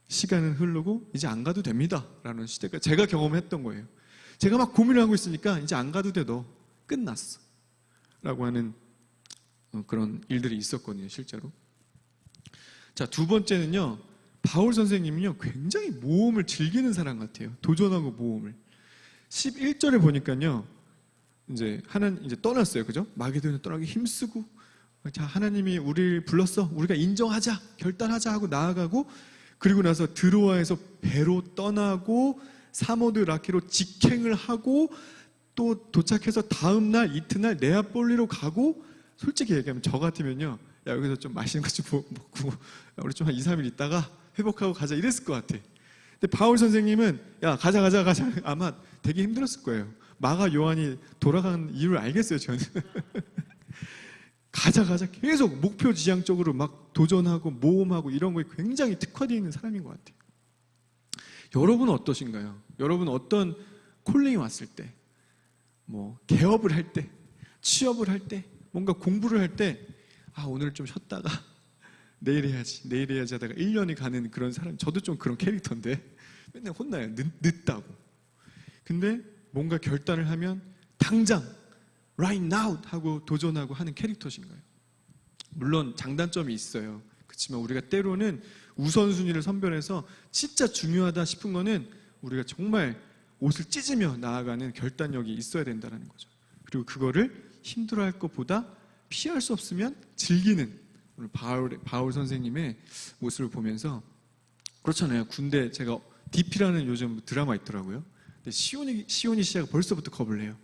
시간은 흐르고 이제 안 가도 됩니다 라는 시대가 제가 경험했던 거예요. 제가 막 고민을 하고 있으니까 이제 안 가도 돼, 너 끝났어 라고 하는 그런 일들이 있었거든요, 실제로. 자, 두 번째는요, 바울 선생님은요 굉장히 모험을 즐기는 사람 같아요. 도전하고 모험을. 11절에 보니까요, 이제 이제 떠났어요, 그죠? 마게도냐 떠나기 힘쓰고, 자 하나님이 우리를 불렀어, 우리가 인정하자, 결단하자 하고 나아가고, 그리고 나서 드로아에서 배로 떠나고 사모드라케로 직행을 하고 또 도착해서 다음 날 이튿날 네아폴리로 가고, 솔직히 얘기하면 저 같으면요, 야 여기서 좀 맛있는 거 좀 먹고 우리 좀 한 2, 3일 있다가 회복하고 가자 이랬을 것 같아. 근데 바울 선생님은 야 가자 아마 되게 힘들었을 거예요. 마가 요한이 돌아간 이유를 알겠어요, 저는. 가자 계속 목표 지향적으로 막 도전하고 모험하고 이런 거에 굉장히 특화되어 있는 사람인 것 같아요. 여러분은 어떠신가요? 여러분 어떤 콜링이 왔을 때, 뭐 개업을 할 때, 취업을 할 때, 뭔가 공부를 할 때, 아 오늘 좀 쉬었다가 내일 해야지 하다가 1년이 가는 그런 사람. 저도 좀 그런 캐릭터인데 맨날 혼나요, 늦다고. 근데 뭔가 결단을 하면 당장 right now 하고 도전하고 하는 캐릭터신가요? 물론 장단점이 있어요. 그렇지만 우리가 때로는 우선순위를 선별해서 진짜 중요하다 싶은 거는 우리가 정말 옷을 찢으며 나아가는 결단력이 있어야 된다는 거죠. 그리고 그거를 힘들어할 것보다 피할 수 없으면 즐기는 오늘 바울 선생님의 모습을 보면서, 그렇잖아요. 군대, 제가 DP라는 요즘 드라마 있더라고요. 근데 시온이 씨가 벌써부터 겁을 내요.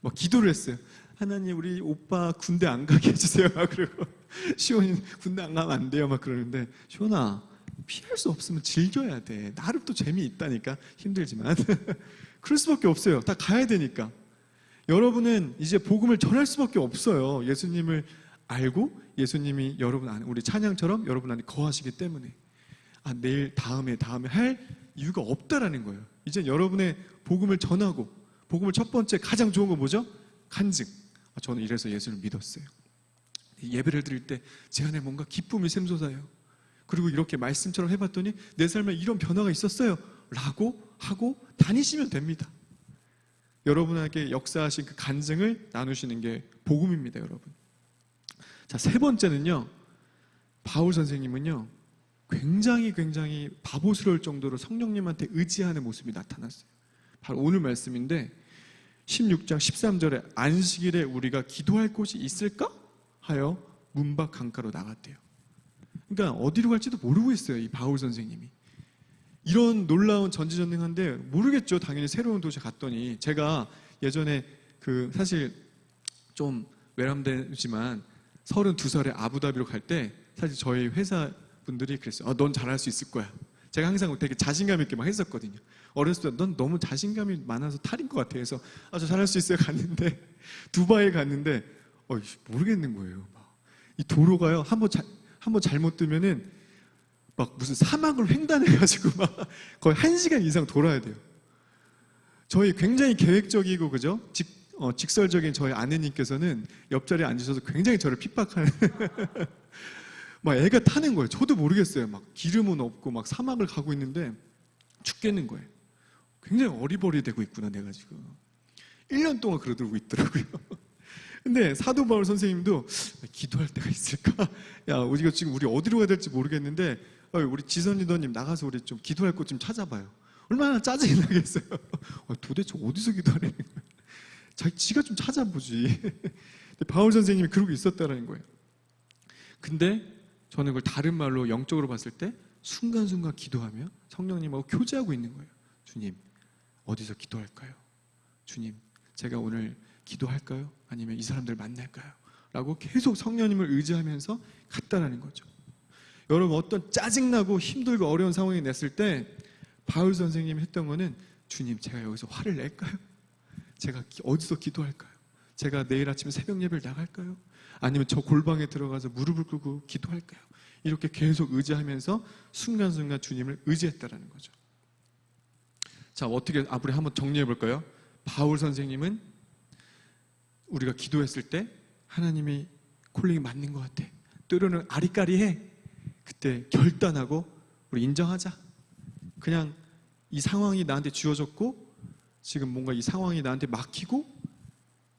막 기도를 했어요. 하나님 우리 오빠 군대 안 가게 해주세요. 막 그러고 시온이 군대 안 가면 안 돼요. 막 그러는데, 시온아 피할 수 없으면 즐겨야 돼. 나름 또 재미있다니까. 힘들지만 그럴 수밖에 없어요. 다 가야 되니까. 여러분은 이제 복음을 전할 수밖에 없어요. 예수님을 알고 예수님이 여러분 안에, 우리 찬양처럼 여러분 안에 거하시기 때문에. 아 내일 다음에 할 이유가 없다라는 거예요. 이제 여러분의 복음을 전하고, 복음을 첫 번째 가장 좋은 거 뭐죠? 간증. 저는 이래서 예수를 믿었어요. 예배를 드릴 때 제 안에 뭔가 기쁨이 샘솟아요. 그리고 이렇게 말씀처럼 해봤더니 내 삶에 이런 변화가 있었어요 라고 하고 다니시면 됩니다. 여러분에게 역사하신 그 간증을 나누시는 게 복음입니다, 여러분. 자, 세 번째는요, 바울 선생님은요 굉장히 바보스러울 정도로 성령님한테 의지하는 모습이 나타났어요. 바로 오늘 말씀인데 16장 13절에 안식일에 우리가 기도할 곳이 있을까? 하여 문밖 강가로 나갔대요. 그러니까 어디로 갈지도 모르고 있어요, 이 바울 선생님이. 이런 놀라운 전지전능한데 모르겠죠. 당연히 새로운 도시에 갔더니. 제가 예전에 사실 좀 외람되지만 32살에 아부다비로 갈 때 사실 저희 회사 분들이 그랬어요. 넌 잘할 수 있을 거야. 제가 항상 되게 자신감 있게 막 했었거든요. 어렸을 때 넌 너무 자신감이 많아서 탈인 것 같아. 그래서 저 잘할 수 있어요. 갔는데 두바이에 갔는데 모르겠는 거예요. 이 도로가요, 한번 잘못 뜨면은 막 무슨 사막을 횡단해가지고 막 거의 1시간 이상 돌아야 돼요. 저희 굉장히 계획적이고 그죠? 직설적인 저희 아내님께서는 옆자리에 앉으셔서 굉장히 저를 핍박하는 막 애가 타는 거예요. 저도 모르겠어요. 막 기름은 없고 막 사막을 가고 있는데 죽겠는 거예요. 굉장히 어리버리되고 있구나 내가 지금. 1년 동안 그러고 있더라고요. 근데 사도 바울 선생님도 기도할 때가 있을까? 야, 우리 어디로 가야 될지 모르겠는데 우리 지선 리더님 나가서 우리 좀 기도할 곳 좀 찾아봐요. 얼마나 짜증이 나겠어요. 도대체 어디서 기도하려는 거예요? 지가 좀 찾아보지. 근데 바울 선생님이 그러고 있었다는 거예요. 근데 저는 그걸 다른 말로 영적으로 봤을 때 순간순간 기도하며 성령님하고 교제하고 있는 거예요. 주님, 어디서 기도할까요? 주님, 제가 오늘 기도할까요? 아니면 이 사람들 만날까요? 라고 계속 성령님을 의지하면서 갔다라는 거죠. 여러분, 어떤 짜증나고 힘들고 어려운 상황이 냈을 때 바울 선생님이 했던 거는 주님, 제가 여기서 화를 낼까요? 제가 어디서 기도할까요? 제가 내일 아침에 새벽 예배를 나갈까요? 아니면 저 골방에 들어가서 무릎을 꿇고 기도할까요? 이렇게 계속 의지하면서 순간순간 주님을 의지했다라는 거죠. 자, 어떻게 앞으로 한번 정리해 볼까요? 바울 선생님은 우리가 기도했을 때 하나님이 콜링이 맞는 것 같아. 때로는 아리까리해. 그때 결단하고 우리 인정하자. 그냥 이 상황이 나한테 주어졌고 지금 뭔가 이 상황이 나한테 막히고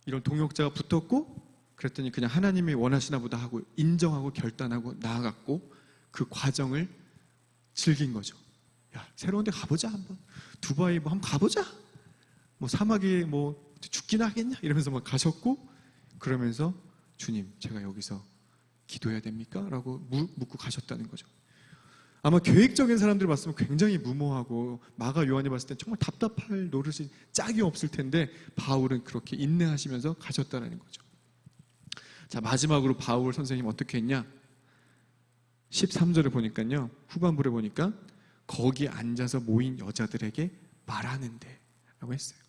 이런 동역자가 붙었고 그랬더니 그냥 하나님이 원하시나 보다 하고 인정하고 결단하고 나아갔고 그 과정을 즐긴 거죠. 야, 새로운 데 가보자 한번. 두바이 뭐 한번 가보자. 뭐 사막에 뭐 죽기나 하겠냐 이러면서 막 가셨고 그러면서 주님, 제가 여기서 기도해야 됩니까? 라고 묻고 가셨다는 거죠. 아마 계획적인 사람들 봤으면 굉장히 무모하고 마가 요한이 봤을 땐 정말 답답할 노릇이 짝이 없을 텐데 바울은 그렇게 인내하시면서 가셨다는 거죠. 자, 마지막으로 바울 선생님 어떻게 했냐? 13절에 보니까요, 후반부에 보니까 거기 앉아서 모인 여자들에게 말하는데 라고 했어요.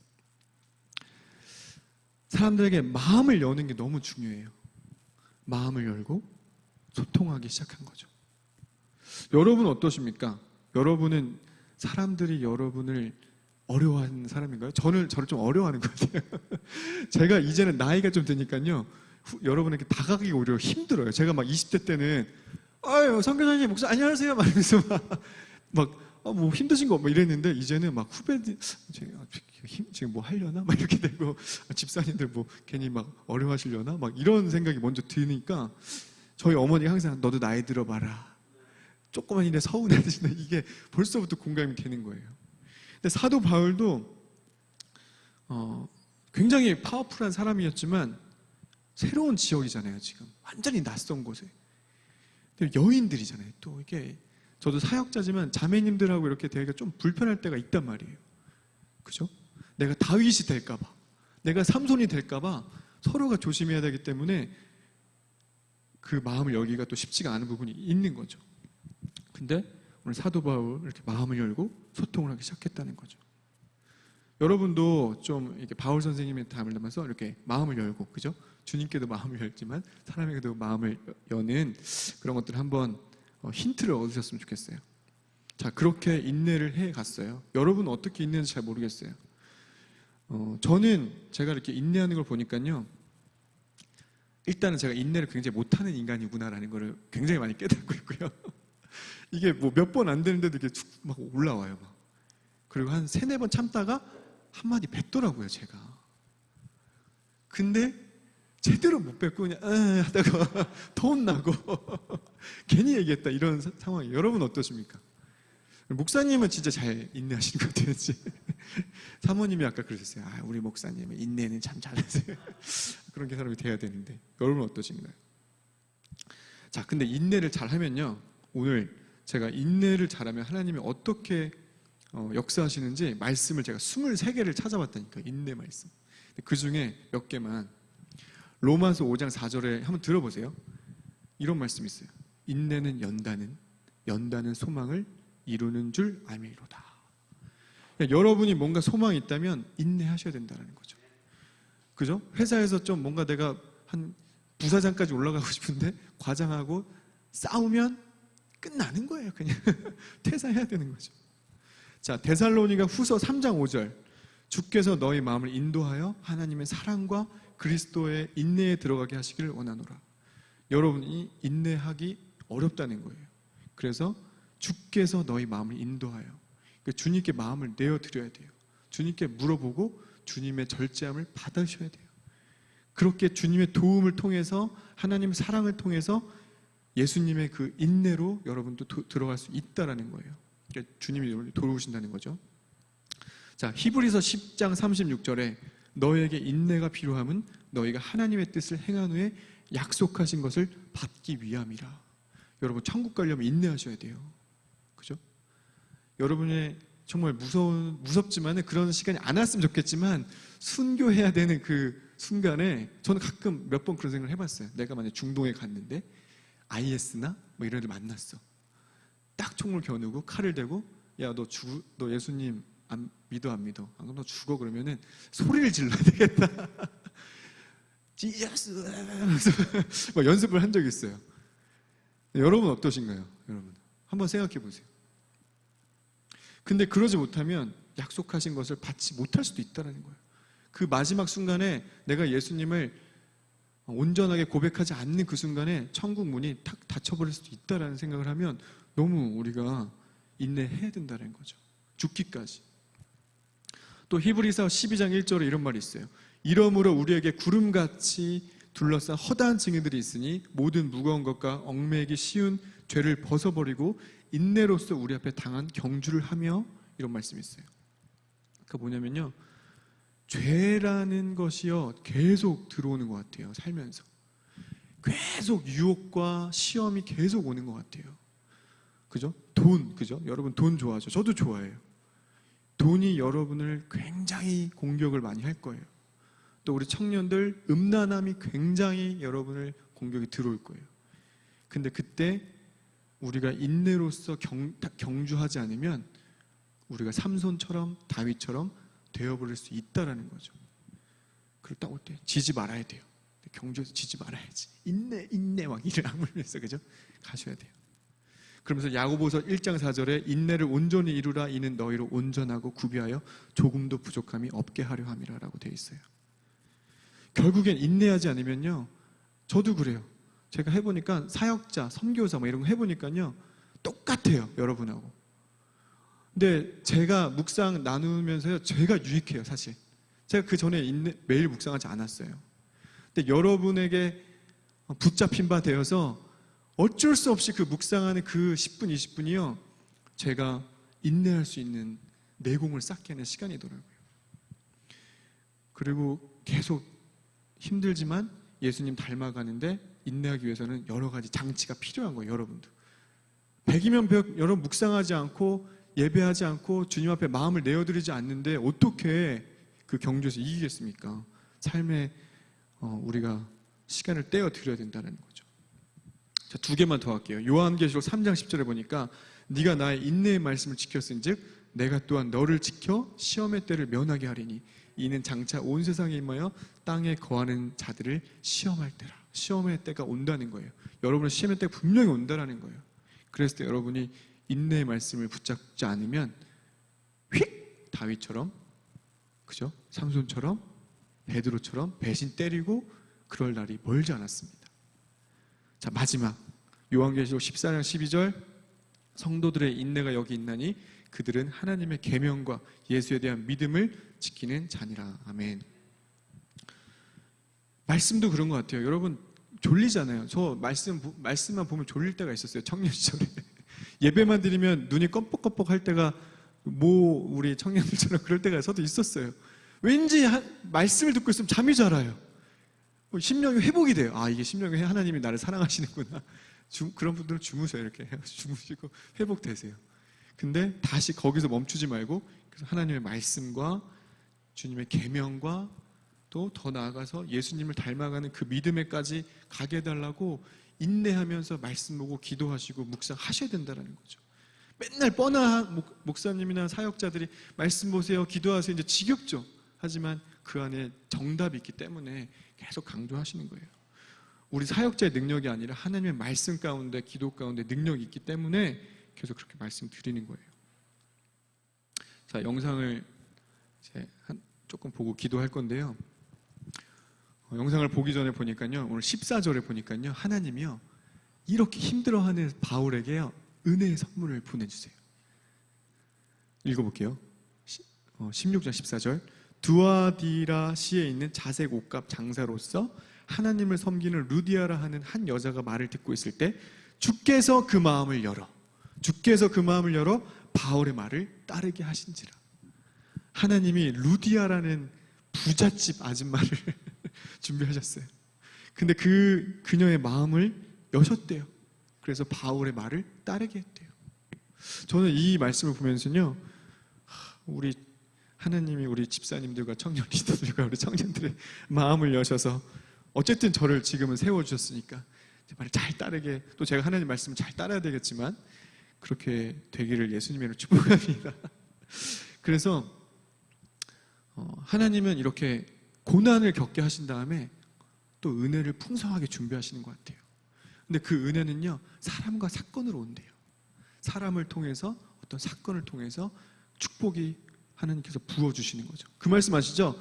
사람들에게 마음을 여는 게 너무 중요해요. 마음을 열고 소통하기 시작한 거죠. 여러분 어떠십니까? 여러분은 사람들이 여러분을 어려워하는 사람인가요? 저를 좀 어려워하는 것 같아요. 제가 이제는 나이가 좀 드니까요, 여러분에게 다가가기 오히려 힘들어요. 제가 막 20대 때는 아유 선교사님 목사 안녕하세요 막 이러면서 뭐 힘드신 거 뭐 이랬는데 이제는 막 후배들 지금 뭐 하려나 막 이렇게 되고 집사님들 뭐 괜히 막 어려워하시려나 막 이런 생각이 먼저 드니까 저희 어머니가 항상 너도 나이 들어봐라. 조그만 일에 서운해지는 이게 벌써부터 공감이 되는 거예요. 근데 사도 바울도 굉장히 파워풀한 사람이었지만 새로운 지역이잖아요. 지금 완전히 낯선 곳에 여인들이잖아요. 또 이게 저도 사역자지만 자매님들하고 이렇게 대하기가 좀 불편할 때가 있단 말이에요. 그죠? 내가 다윗이 될까봐, 내가 삼손이 될까봐 서로가 조심해야 되기 때문에 그 마음을 열기가 또 쉽지가 않은 부분이 있는 거죠. 근데 오늘 사도 바울 이렇게 마음을 열고 소통을 하기 시작했다는 거죠. 여러분도 좀 이렇게 바울 선생님의 담을 담아서 이렇게 마음을 열고, 그죠? 주님께도 마음을 열지만 사람에게도 마음을 여는 그런 것들을 한번 힌트를 얻으셨으면 좋겠어요. 자, 그렇게 인내를 해 갔어요. 여러분은 어떻게 인내하는지 잘 모르겠어요. 저는 제가 이렇게 인내하는 걸 보니까요, 일단은 제가 인내를 굉장히 못하는 인간이구나라는 걸 굉장히 많이 깨닫고 있고요. 이게 뭐 몇 번 안 되는데도 이렇게 쭉 막 올라와요. 막. 그리고 한 3-4번 참다가 한마디 뱉더라고요, 제가. 근데 제대로 못 뱉고 그냥 하다가 더 혼나고 괜히 얘기했다 이런 상황이에요. 여러분 어떠십니까? 목사님은 진짜 잘 인내하시는 것 같아요. 사모님이 아까 그러셨어요. 우리 목사님은 인내는 참 잘하세요. 그런 게 사람이 돼야 되는데 여러분 어떠신가요? 자, 근데 인내를 잘하면요, 오늘 제가 인내를 잘하면 하나님이 어떻게 역사하시는지 말씀을 제가 23개를 찾아봤다니까. 인내 말씀. 그 중에 몇 개만, 로마서 5장 4절에 한번 들어보세요. 이런 말씀이 있어요. 인내는 연다는 소망을 이루는 줄 알미로다. 그러니까 여러분이 뭔가 소망이 있다면 인내하셔야 된다는 거죠. 그죠? 회사에서 좀 뭔가 내가 한 부사장까지 올라가고 싶은데 과장하고 싸우면 끝나는 거예요. 그냥 퇴사해야 되는 거죠. 자, 데살로니가 후서 3장 5절, 주께서 너희 마음을 인도하여 하나님의 사랑과 그리스도의 인내에 들어가게 하시기를 원하노라. 여러분이 인내하기 어렵다는 거예요. 그래서 주께서 너희 마음을 인도하여, 그러니까 주님께 마음을 내어드려야 돼요. 주님께 물어보고 주님의 절제함을 받으셔야 돼요. 그렇게 주님의 도움을 통해서, 하나님의 사랑을 통해서 예수님의 그 인내로 여러분도 들어갈 수 있다라는 거예요. 그러니까 주님이 여러분을 도우신다는 거죠. 자, 히브리서 10장 36절에 너에게 인내가 필요함은 너희가 하나님의 뜻을 행한 후에 약속하신 것을 받기 위함이라. 여러분, 천국 가려면 인내하셔야 돼요. 그죠? 여러분의 정말 무섭지만 그런 시간이 안 왔으면 좋겠지만 순교해야 되는 그 순간에 저는 가끔 몇 번 그런 생각을 해봤어요. 내가 만약 중동에 갔는데 IS나 뭐 이런 애들 만났어. 딱 총을 겨누고 칼을 대고 야, 너 예수님 안 믿어? 안 그럼 너 죽어. 그러면은 소리를 질러야 되겠다. 지저스 막 연습을 한 적이 있어요. 여러분 어떠신가요? 여러분 한번 생각해 보세요. 근데 그러지 못하면 약속하신 것을 받지 못할 수도 있다는 거예요. 그 마지막 순간에 내가 예수님을 온전하게 고백하지 않는 그 순간에 천국 문이 탁 닫혀버릴 수도 있다는 생각을 하면 너무 우리가 인내해야 된다는 거죠. 죽기까지. 또 히브리서 12장 1절에 이런 말이 있어요. 이러므로 우리에게 구름같이 둘러싼 허다한 증인들이 있으니 모든 무거운 것과 얽매이기 쉬운 죄를 벗어버리고 인내로서 우리 앞에 당한 경주를 하며, 이런 말씀이 있어요. 그러니까 뭐냐면요, 죄라는 것이요 계속 들어오는 것 같아요. 살면서 계속 유혹과 시험이 계속 오는 것 같아요. 그죠? 그죠? 여러분 돈 좋아하죠? 저도 좋아해요. 돈이 여러분을 굉장히 공격을 많이 할 거예요. 또 우리 청년들 음란함이 굉장히 여러분을 공격이 들어올 거예요. 근데 그때 우리가 인내로서 경주하지 않으면 우리가 삼손처럼 다윗처럼 되어버릴 수 있다라는 거죠. 그럴 딱 올 때 지지 말아야 돼요. 경주에서 지지 말아야지. 인내 막 이를 악물면서, 그죠? 가셔야 돼요. 그러면서 야고보서 1장 4절에 인내를 온전히 이루라. 이는 너희로 온전하고 구비하여 조금도 부족함이 없게 하려 함이라 라고 되어 있어요. 결국엔 인내하지 않으면요, 저도 그래요. 제가 해보니까 사역자, 선교사 뭐 이런 거 해보니까요 똑같아요, 여러분하고. 근데 제가 묵상 나누면서요, 제가 유익해요. 사실 제가 그 전에 매일 묵상하지 않았어요. 근데 여러분에게 붙잡힌 바 되어서 어쩔 수 없이 그 묵상하는 그 10분, 20분이요 제가 인내할 수 있는 내공을 쌓게 하는 시간이더라고요. 그리고 계속 힘들지만 예수님 닮아가는데 인내하기 위해서는 여러 가지 장치가 필요한 거예요. 여러분도 100이면 100, 여러분 묵상하지 않고 예배하지 않고 주님 앞에 마음을 내어드리지 않는데 어떻게 그 경주에서 이기겠습니까? 삶에 우리가 시간을 떼어 드려야 된다는 거죠. 자, 2개만 더 할게요. 요한계시록 3장 10절에 보니까 네가 나의 인내의 말씀을 지켰은즉 내가 또한 너를 지켜 시험의 때를 면하게 하리니 이는 장차 온 세상에 임하여 땅에 거하는 자들을 시험할 때라. 시험의 때가 온다는 거예요. 여러분은 시험의 때가 분명히 온다는 거예요. 그랬을 때 여러분이 인내의 말씀을 붙잡지 않으면 휙 다윗처럼, 그죠? 삼손처럼, 베드로처럼 배신 때리고 그럴 날이 멀지 않았습니다. 자, 마지막 요한계시록 14장 12절 성도들의 인내가 여기 있나니 그들은 하나님의 계명과 예수에 대한 믿음을 지키는 자니라. 아멘. 말씀도 그런 것 같아요. 여러분 졸리잖아요. 저 말씀만 보면 졸릴 때가 있었어요. 청년 시절에 예배만 드리면 눈이 껌뻑껌뻑 할 때가 우리 청년들처럼 그럴 때가 저도 있었어요. 왠지 말씀을 듣고 있으면 잠이 잘 와요. 심령이 회복이 돼요. 아, 이게 심령이 하나님이 나를 사랑하시는구나. 그런 분들은 주무세요. 이렇게 주무시고 회복되세요. 근데 다시 거기서 멈추지 말고 그래서 하나님의 말씀과 주님의 계명과 또 더 나아가서 예수님을 닮아가는 그 믿음에까지 가게 해달라고 인내하면서 말씀 보고 기도하시고 묵상하셔야 된다는 거죠. 맨날 뻔한 목사님이나 사역자들이 말씀 보세요, 기도하세요, 이제 지겹죠. 하지만 그 안에 정답이 있기 때문에 계속 강조하시는 거예요. 우리 사역자의 능력이 아니라 하나님의 말씀 가운데, 기도 가운데 능력이 있기 때문에 계속 그렇게 말씀드리는 거예요. 자, 영상을 이제 조금 보고 기도할 건데요. 영상을 보기 전에 보니까요, 오늘 14절에 보니까요, 하나님이요 이렇게 힘들어하는 바울에게요 은혜의 선물을 보내주세요. 읽어볼게요. 16장 14절 두아디라시에 있는 자색 옷값 장사로서 하나님을 섬기는 루디아라 하는 한 여자가 말을 듣고 있을 때 주께서 그 마음을 열어 바울의 말을 따르게 하신지라. 하나님이 루디아라는 부잣집 아줌마를 준비하셨어요. 근데 그녀의 마음을 여셨대요. 그래서 바울의 말을 따르게 했대요. 저는 이 말씀을 보면서요, 우리 하나님이 우리 집사님들과 청년 리더들과 우리 청년들의 마음을 여셔서 어쨌든 저를 지금은 세워주셨으니까 제 말을 잘 따르게, 또 제가 하나님 말씀을 잘 따라야 되겠지만 그렇게 되기를 예수님으로 축복합니다. 그래서 하나님은 이렇게 고난을 겪게 하신 다음에 또 은혜를 풍성하게 준비하시는 것 같아요. 근데 그 은혜는요, 사람과 사건으로 온대요. 사람을 통해서, 어떤 사건을 통해서 축복이 하나님께서 부어주시는 거죠. 그 말씀 아시죠?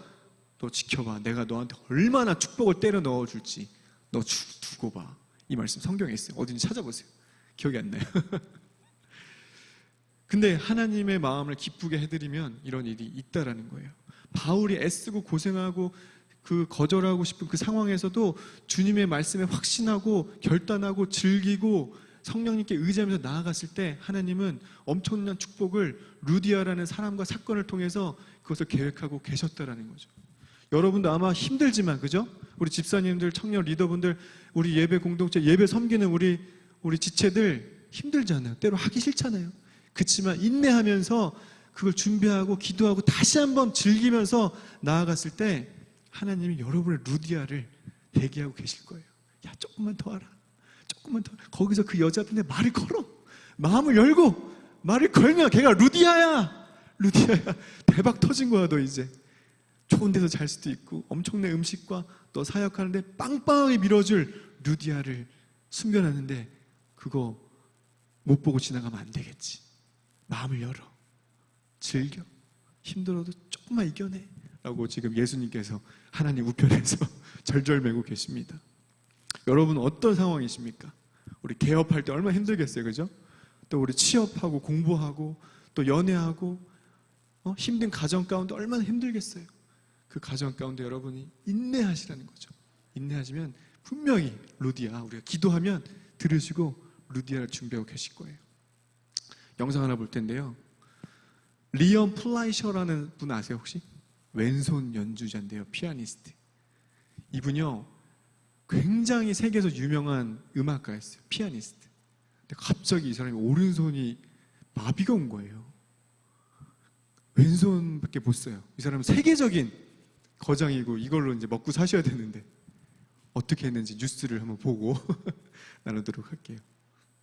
너 지켜봐. 내가 너한테 얼마나 축복을 때려 넣어줄지. 너 두고 봐. 이 말씀 성경에 있어요. 어딘지 찾아보세요. 기억이 안 나요. 근데 하나님의 마음을 기쁘게 해드리면 이런 일이 있다라는 거예요. 바울이 애쓰고 고생하고 그 거절하고 싶은 그 상황에서도 주님의 말씀에 확신하고 결단하고 즐기고 성령님께 의지하면서 나아갔을 때 하나님은 엄청난 축복을 루디아라는 사람과 사건을 통해서 그것을 계획하고 계셨다라는 거죠. 여러분도 아마 힘들지만, 그죠? 우리 집사님들, 청년 리더분들, 우리 예배 공동체, 예배 섬기는 우리 지체들 힘들잖아요. 때로 하기 싫잖아요. 그렇지만 인내하면서 그걸 준비하고 기도하고 다시 한번 즐기면서 나아갔을 때 하나님이 여러분의 루디아를 대기하고 계실 거예요. 야, 조금만 더 하라. 조금만 더. 거기서 그 여자한테 말을 걸어. 마음을 열고 말을 걸면 걔가 루디아야. 루디아야. 대박 터진 거야, 너 이제. 좋은 데서 잘 수도 있고 엄청난 음식과 너 사역하는데 빵빵하게 밀어줄 루디아를 숨겨놨는데 그거 못 보고 지나가면 안 되겠지. 마음을 열어. 즐겨. 힘들어도 조금만 이겨내. 라고 지금 예수님께서 하나님 우편에서 절절매고 계십니다. 여러분 어떤 상황이십니까? 우리 개업할 때 얼마나 힘들겠어요, 그죠? 또 우리 취업하고 공부하고 또 연애하고 힘든 가정 가운데 얼마나 힘들겠어요. 그 가정 가운데 여러분이 인내하시라는 거죠. 인내하시면 분명히 루디아, 우리가 기도하면 들으시고 루디아를 준비하고 계실 거예요. 영상 하나 볼 텐데요. 리언 플라이셔라는 분 아세요 혹시? 왼손 연주자인데요, 피아니스트. 이분요 굉장히 세계에서 유명한 음악가였어요. 피아니스트. 근데 갑자기 이 사람이 오른손이 마비가 온 거예요. 왼손밖에 못 써요. 이 사람은 세계적인 거장이고 이걸로 이제 먹고 사셔야 되는데 어떻게 했는지 뉴스를 한번 보고 나누도록 할게요.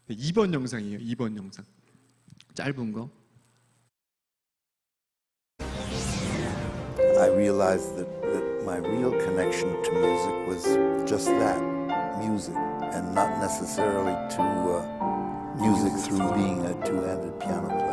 2번 영상이에요. 2번 영상. 짧은 거. I realized that my real connection to music was just that, music, and not necessarily to music through being a two-handed piano player.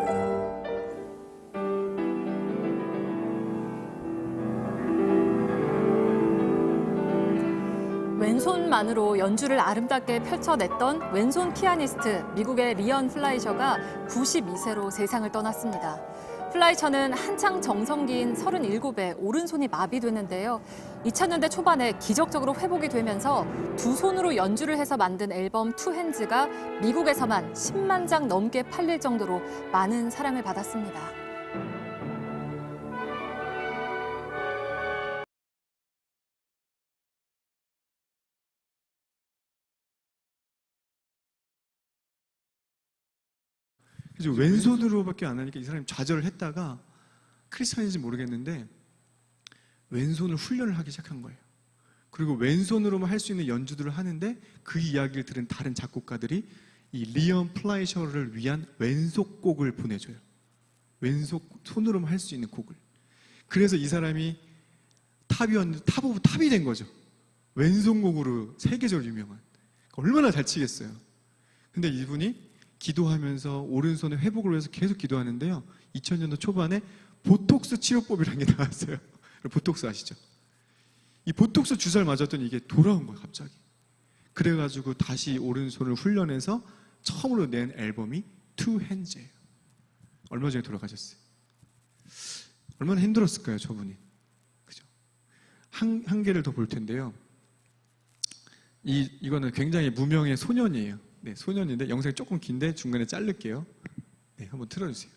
왼손만으로 연주를 아름답게 펼쳐냈던 왼손 피아니스트 미국의 리언 플라이셔가 92세로 세상을 떠났습니다. 플라이셔는 한창 정성기인 37에 오른손이 마비됐는데요. 2000년대 초반에 기적적으로 회복이 되면서 두 손으로 연주를 해서 만든 앨범 투 핸즈가 미국에서만 10만 장 넘게 팔릴 정도로 많은 사랑을 받았습니다. 그래서 왼손으로밖에 안 하니까 이 사람이 좌절을 했다가 크리스찬인지 모르겠는데 왼손을 훈련을 하기 시작한 거예요. 그리고 왼손으로만 할 수 있는 연주들을 하는데 그 이야기를 들은 다른 작곡가들이 이 리언 플라이셔를 위한 왼손곡을 보내줘요. 왼손 손으로만 할 수 있는 곡을. 그래서 이 사람이 탑이었는데 탑 오브 탑이 된 거죠. 왼손곡으로 세계적으로 유명한. 얼마나 잘 치겠어요. 근데 이분이 기도하면서 오른손의 회복을 위해서 계속 기도하는데요. 2000년도 초반에 보톡스 치료법이라는 게 나왔어요. 보톡스 아시죠? 이 보톡스 주사를 맞았더니 이게 돌아온 거예요, 갑자기. 그래가지고 다시 오른손을 훈련해서 처음으로 낸 앨범이 투 핸즈예요. 얼마 전에 돌아가셨어요. 얼마나 힘들었을까요, 저분이? 그죠? 한 개를 더 볼 텐데요. 이거는 굉장히 무명의 소년이에요. 네, 소년인데 영상이 조금 긴데 중간에 자를게요. 네, 한번 틀어주세요.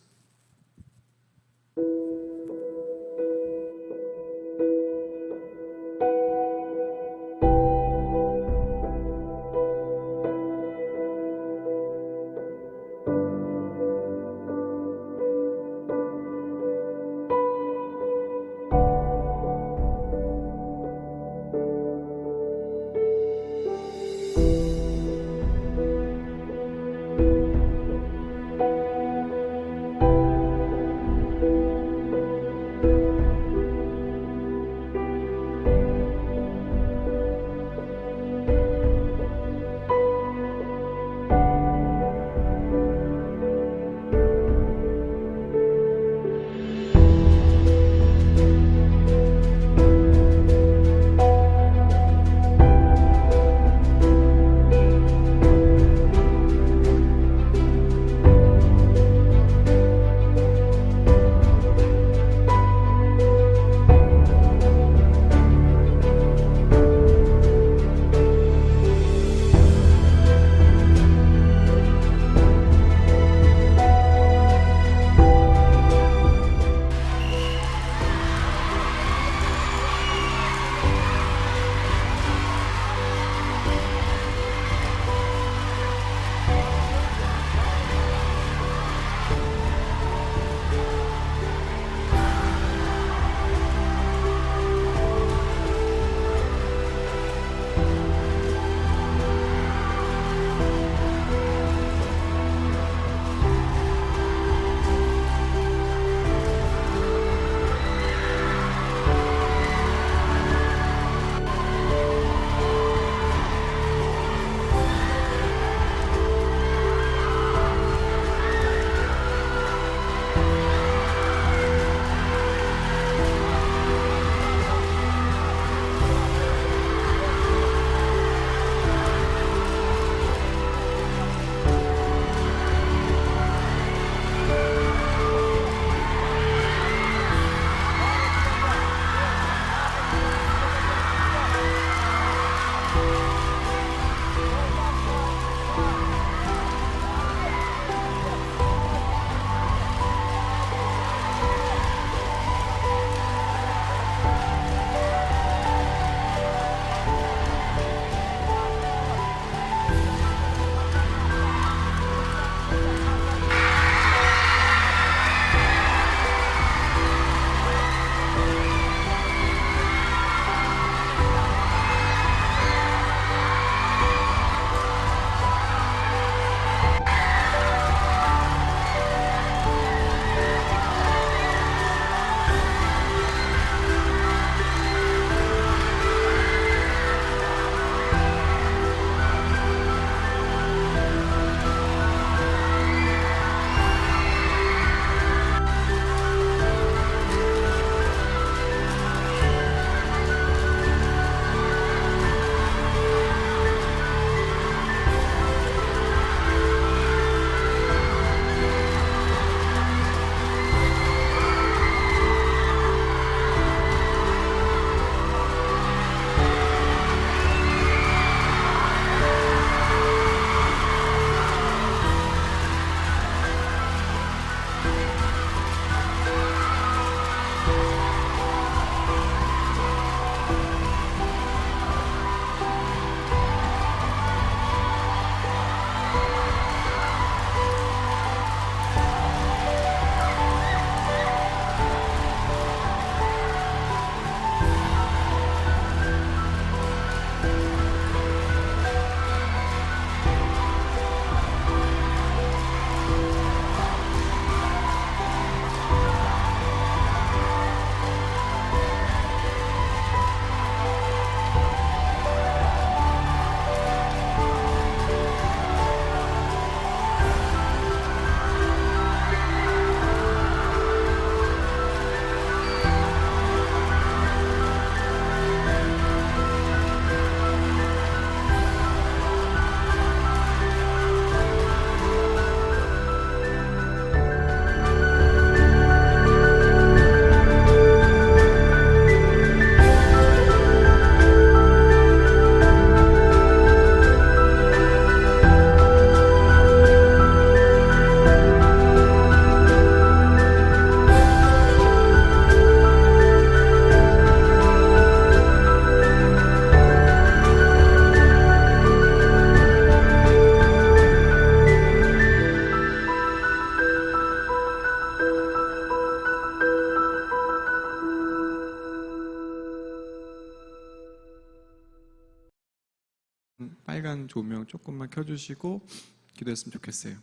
빨간 조명 조금만 켜주시고 기도했으면 좋겠어요.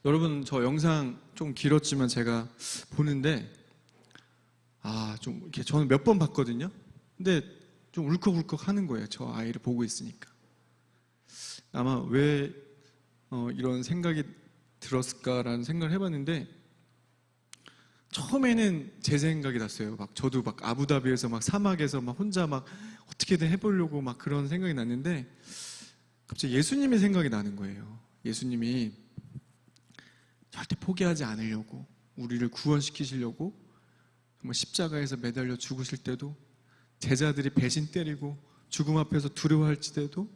여러분, 저 영상 좀 길었지만 제가 보는데 좀 이렇게 저는 몇 번 봤거든요. 근데 좀 울컥울컥 하는 거예요. 저 아이를 보고 있으니까. 아마 왜 이런 생각이 들었을까라는 생각을 해봤는데, 처음에는 제 생각이 났어요. 막 저도 막 아부다비에서 막 사막에서 막 혼자 막 어떻게든 해보려고 막 그런 생각이 났는데, 갑자기 예수님의 생각이 나는 거예요. 예수님이 절대 포기하지 않으려고, 우리를 구원시키시려고 정말 십자가에서 매달려 죽으실 때도, 제자들이 배신 때리고 죽음 앞에서 두려워할지라도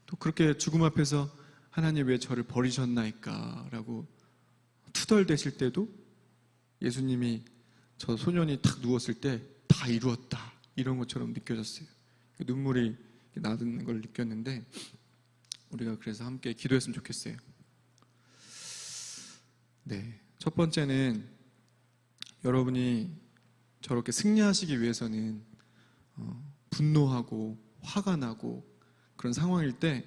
또 그렇게 죽음 앞에서 하나님 왜 저를 버리셨나이까 라고 투덜대실 때도 예수님이 저 소년이 탁 누웠을 때 다 이루었다 이런 것처럼 느껴졌어요. 눈물이 나는 걸 느꼈는데, 우리가 그래서 함께 기도했으면 좋겠어요. 네, 첫 번째는 여러분이 저렇게 승리하시기 위해서는 분노하고 화가 나고 그런 상황일 때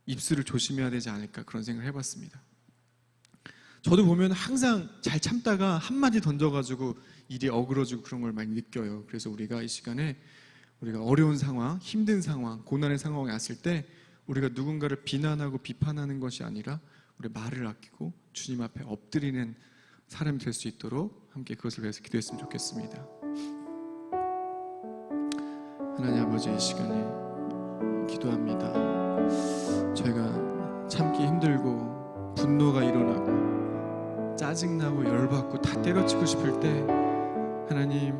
입술을 조심해야 되지 않을까, 그런 생각을 해봤습니다. 저도 보면 항상 잘 참다가 한마디 던져가지고 일이 어그러지고 그런 걸 많이 느껴요. 그래서 우리가 이 시간에 우리가 어려운 상황, 힘든 상황, 고난의 상황에 왔을 때 우리가 누군가를 비난하고 비판하는 것이 아니라 우리 말을 아끼고 주님 앞에 엎드리는 사람이 될 수 있도록 함께 그것을 위해서 기도했으면 좋겠습니다. 하나님 아버지, 이 시간에 기도합니다. 저희가 참기 힘들고 분노가 일어나고 짜증나고 열받고 다 때려치고 싶을 때 하나님,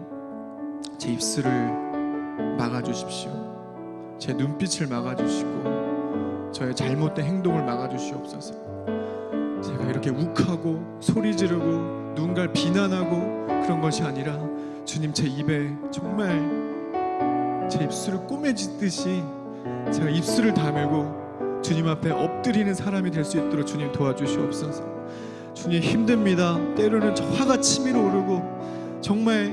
제 입술을 막아주십시오. 제 눈빛을 막아주시고 저의 잘못된 행동을 막아주시옵소서. 제가 이렇게 욱하고 소리 지르고 누군가를 비난하고 그런 것이 아니라 주님, 제 입에 정말 제 입술을 꼬매지듯이 제가 입술을 다물고 주님 앞에 엎드리는 사람이 될 수 있도록 주님 도와주시옵소서. 주님, 힘듭니다. 때로는 저 화가 치밀어 오르고 정말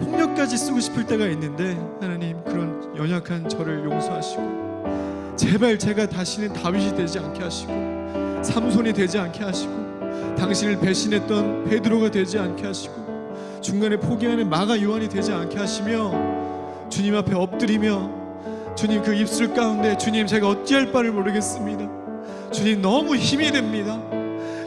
폭력까지 쓰고 싶을 때가 있는데 하나님, 그런 연약한 저를 용서하시고 제발 제가 다시는 다윗이 되지 않게 하시고 삼손이 되지 않게 하시고 당신을 배신했던 베드로가 되지 않게 하시고 중간에 포기하는 마가 요한이 되지 않게 하시며 주님 앞에 엎드리며 주님, 그 입술 가운데 주님, 제가 어찌할 바를 모르겠습니다. 주님, 너무 힘이 듭니다.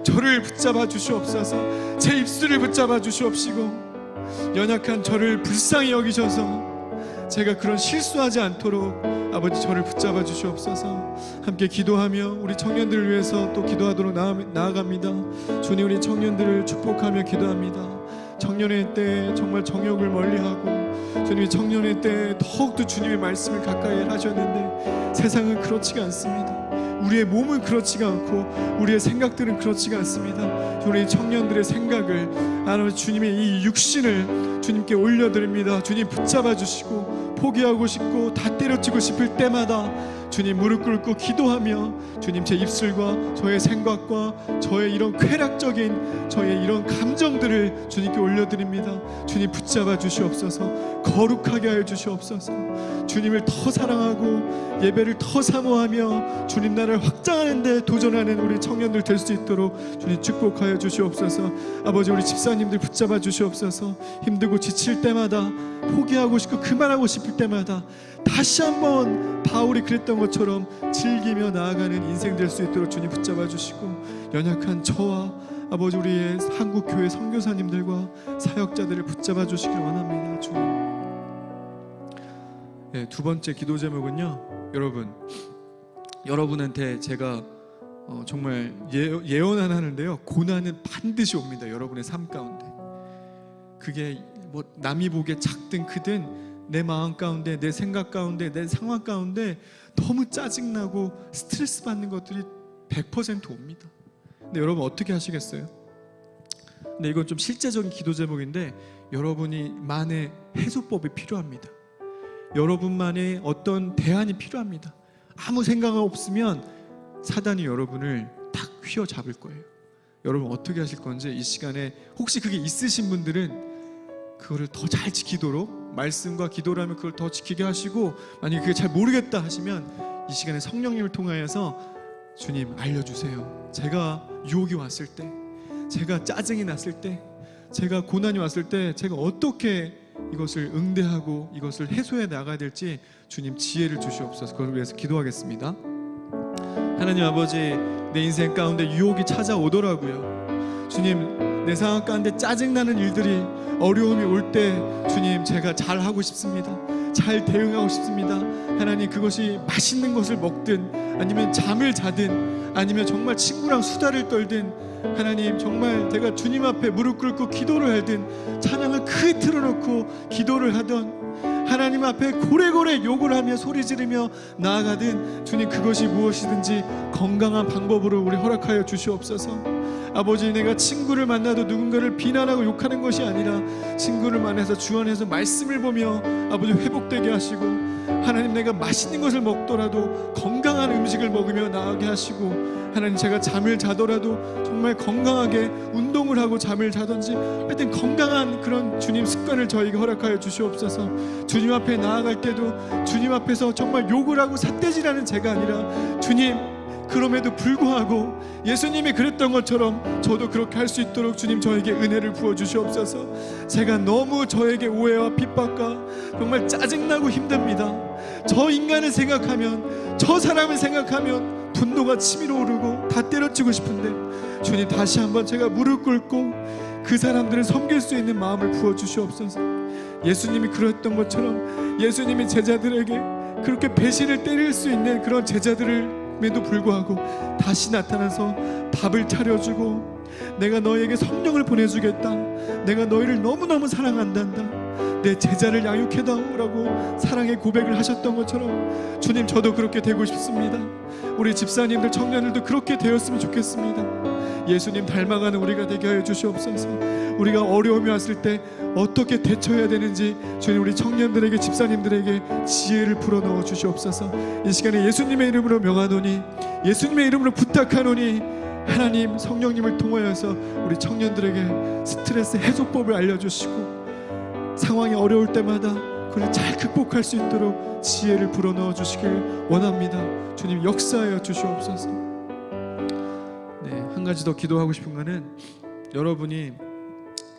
저를 붙잡아 주시옵소서. 제 입술을 붙잡아 주시옵시고 연약한 저를 불쌍히 여기셔서 제가 그런 실수하지 않도록 아버지 저를 붙잡아 주시옵소서. 함께 기도하며 우리 청년들을 위해서 또 기도하도록 나아갑니다. 주님, 우리 청년들을 축복하며 기도합니다. 청년의 때 정말 정욕을 멀리하고 주님이 청년의 때 더욱더 주님의 말씀을 가까이 하셨는데 세상은 그렇지가 않습니다. 우리의 몸은 그렇지가 않고 우리의 생각들은 그렇지가 않습니다. 우리 청년들의 생각을 하나님, 주님의 이 육신을 주님께 올려드립니다. 주님, 붙잡아 주시고 포기하고 싶고 다 때려치고 싶을 때마다 주님, 무릎 꿇고 기도하며 주님, 제 입술과 저의 생각과 저의 이런 쾌락적인 저의 이런 감정들을 주님께 올려드립니다. 주님, 붙잡아 주시옵소서. 거룩하게 하여 주시옵소서. 주님을 더 사랑하고 예배를 더 사모하며 주님 나라를 확장하는 데 도전하는 우리 청년들 될 수 있도록 주님 축복하여 주시옵소서. 아버지, 우리 집사님들 붙잡아 주시옵소서. 힘들고 지칠 때마다 포기하고 싶고 그만하고 싶을 때마다 다시 한번 바울이 그랬던 것처럼 즐기며 나아가는 인생 될 수 있도록 주님 붙잡아 주시고 연약한 저와 아버지 우리의 한국교회 선교사님들과 사역자들을 붙잡아 주시길 원합니다. 주님. 네, 두 번째 기도 제목은요, 여러분한테 제가 정말 예언 하나 하는데요, 고난은 반드시 옵니다. 여러분의 삶 가운데. 그게 뭐 남이 보기에 작든 크든 내 마음 가운데, 내 생각 가운데, 내 상황 가운데 너무 짜증나고 스트레스 받는 것들이 100% 옵니다. 근데 여러분 어떻게 하시겠어요? 근데 이건 좀 실제적인 기도 제목인데 여러분만의 해소법이 필요합니다. 여러분만의 어떤 대안이 필요합니다. 아무 생각 없으면 사단이 여러분을 딱 휘어잡을 거예요. 여러분 어떻게 하실 건지 이 시간에 혹시 그게 있으신 분들은 그거를 더 잘 지키도록 말씀과 기도라면 그걸 더 지키게 하시고, 만약에 그게 잘 모르겠다 하시면 이 시간에 성령님을 통하여서 주님 알려주세요. 제가 유혹이 왔을 때, 제가 짜증이 났을 때, 제가 고난이 왔을 때 제가 어떻게 이것을 응대하고 이것을 해소해 나가야 될지 주님 지혜를 주시옵소서. 그걸 위해서 기도하겠습니다. 하나님 아버지, 내 인생 가운데 유혹이 찾아오더라고요. 주님, 내 상황 가운데 짜증나는 일들이, 어려움이 올 때 주님, 제가 잘하고 싶습니다. 잘 대응하고 싶습니다. 하나님, 그것이 맛있는 것을 먹든 아니면 잠을 자든 아니면 정말 친구랑 수다를 떨든, 하나님 정말 제가 주님 앞에 무릎 꿇고 기도를 하든 찬양을 크게 틀어놓고 기도를 하던, 하나님 앞에 고래고래 욕을 하며 소리 지르며 나아가든 주님, 그것이 무엇이든지 건강한 방법으로 우리 허락하여 주시옵소서. 아버지, 내가 친구를 만나도 누군가를 비난하고 욕하는 것이 아니라 친구를 만나서 주 안에서 말씀을 보며 아버지 회복되게 하시고, 하나님 내가 맛있는 것을 먹더라도 건강한 음식을 먹으며 나아가게 하시고, 하나님 제가 잠을 자더라도 정말 건강하게 운동을 하고 잠을 자든지 하여튼 건강한 그런 주님 습관을 저에게 허락하여 주시옵소서. 주님 앞에 나아갈 때도 주님 앞에서 정말 욕을 하고 삿대질하는 제가 아니라, 주님 그럼에도 불구하고 예수님이 그랬던 것처럼 저도 그렇게 할 수 있도록 주님 저에게 은혜를 부어주시옵소서. 제가 너무 저에게 오해와 핍박과 정말 짜증나고 힘듭니다. 저 인간을 생각하면, 저 사람을 생각하면 분노가 치밀어 오르고 다 때려치고 싶은데, 주님 다시 한번 제가 무릎 꿇고 그 사람들을 섬길 수 있는 마음을 부어주시옵소서. 예수님이 그랬던 것처럼 예수님이 제자들에게 그렇게 배신을 때릴 수 있는 그런 제자들에도 불구하고 다시 나타나서 밥을 차려주고, 내가 너에게 성령을 보내주겠다, 내가 너희를 너무너무 사랑한단다, 내 제자를 양육해다오라고 사랑의 고백을 하셨던 것처럼 주님, 저도 그렇게 되고 싶습니다. 우리 집사님들, 청년들도 그렇게 되었으면 좋겠습니다. 예수님 닮아가는 우리가 되게 하여 주시옵소서. 우리가 어려움이 왔을 때 어떻게 대처해야 되는지 주님, 우리 청년들에게, 집사님들에게 지혜를 불어넣어 주시옵소서. 이 시간에 예수님의 이름으로 명하노니, 예수님의 이름으로 부탁하노니, 하나님 성령님을 통하여서 우리 청년들에게 스트레스 해소법을 알려주시고, 상황이 어려울 때마다 그걸 잘 극복할 수 있도록 지혜를 불어넣어 주시길 원합니다. 주님 역사하여 주시옵소서. 네, 한 가지 더 기도하고 싶은 거는, 여러분이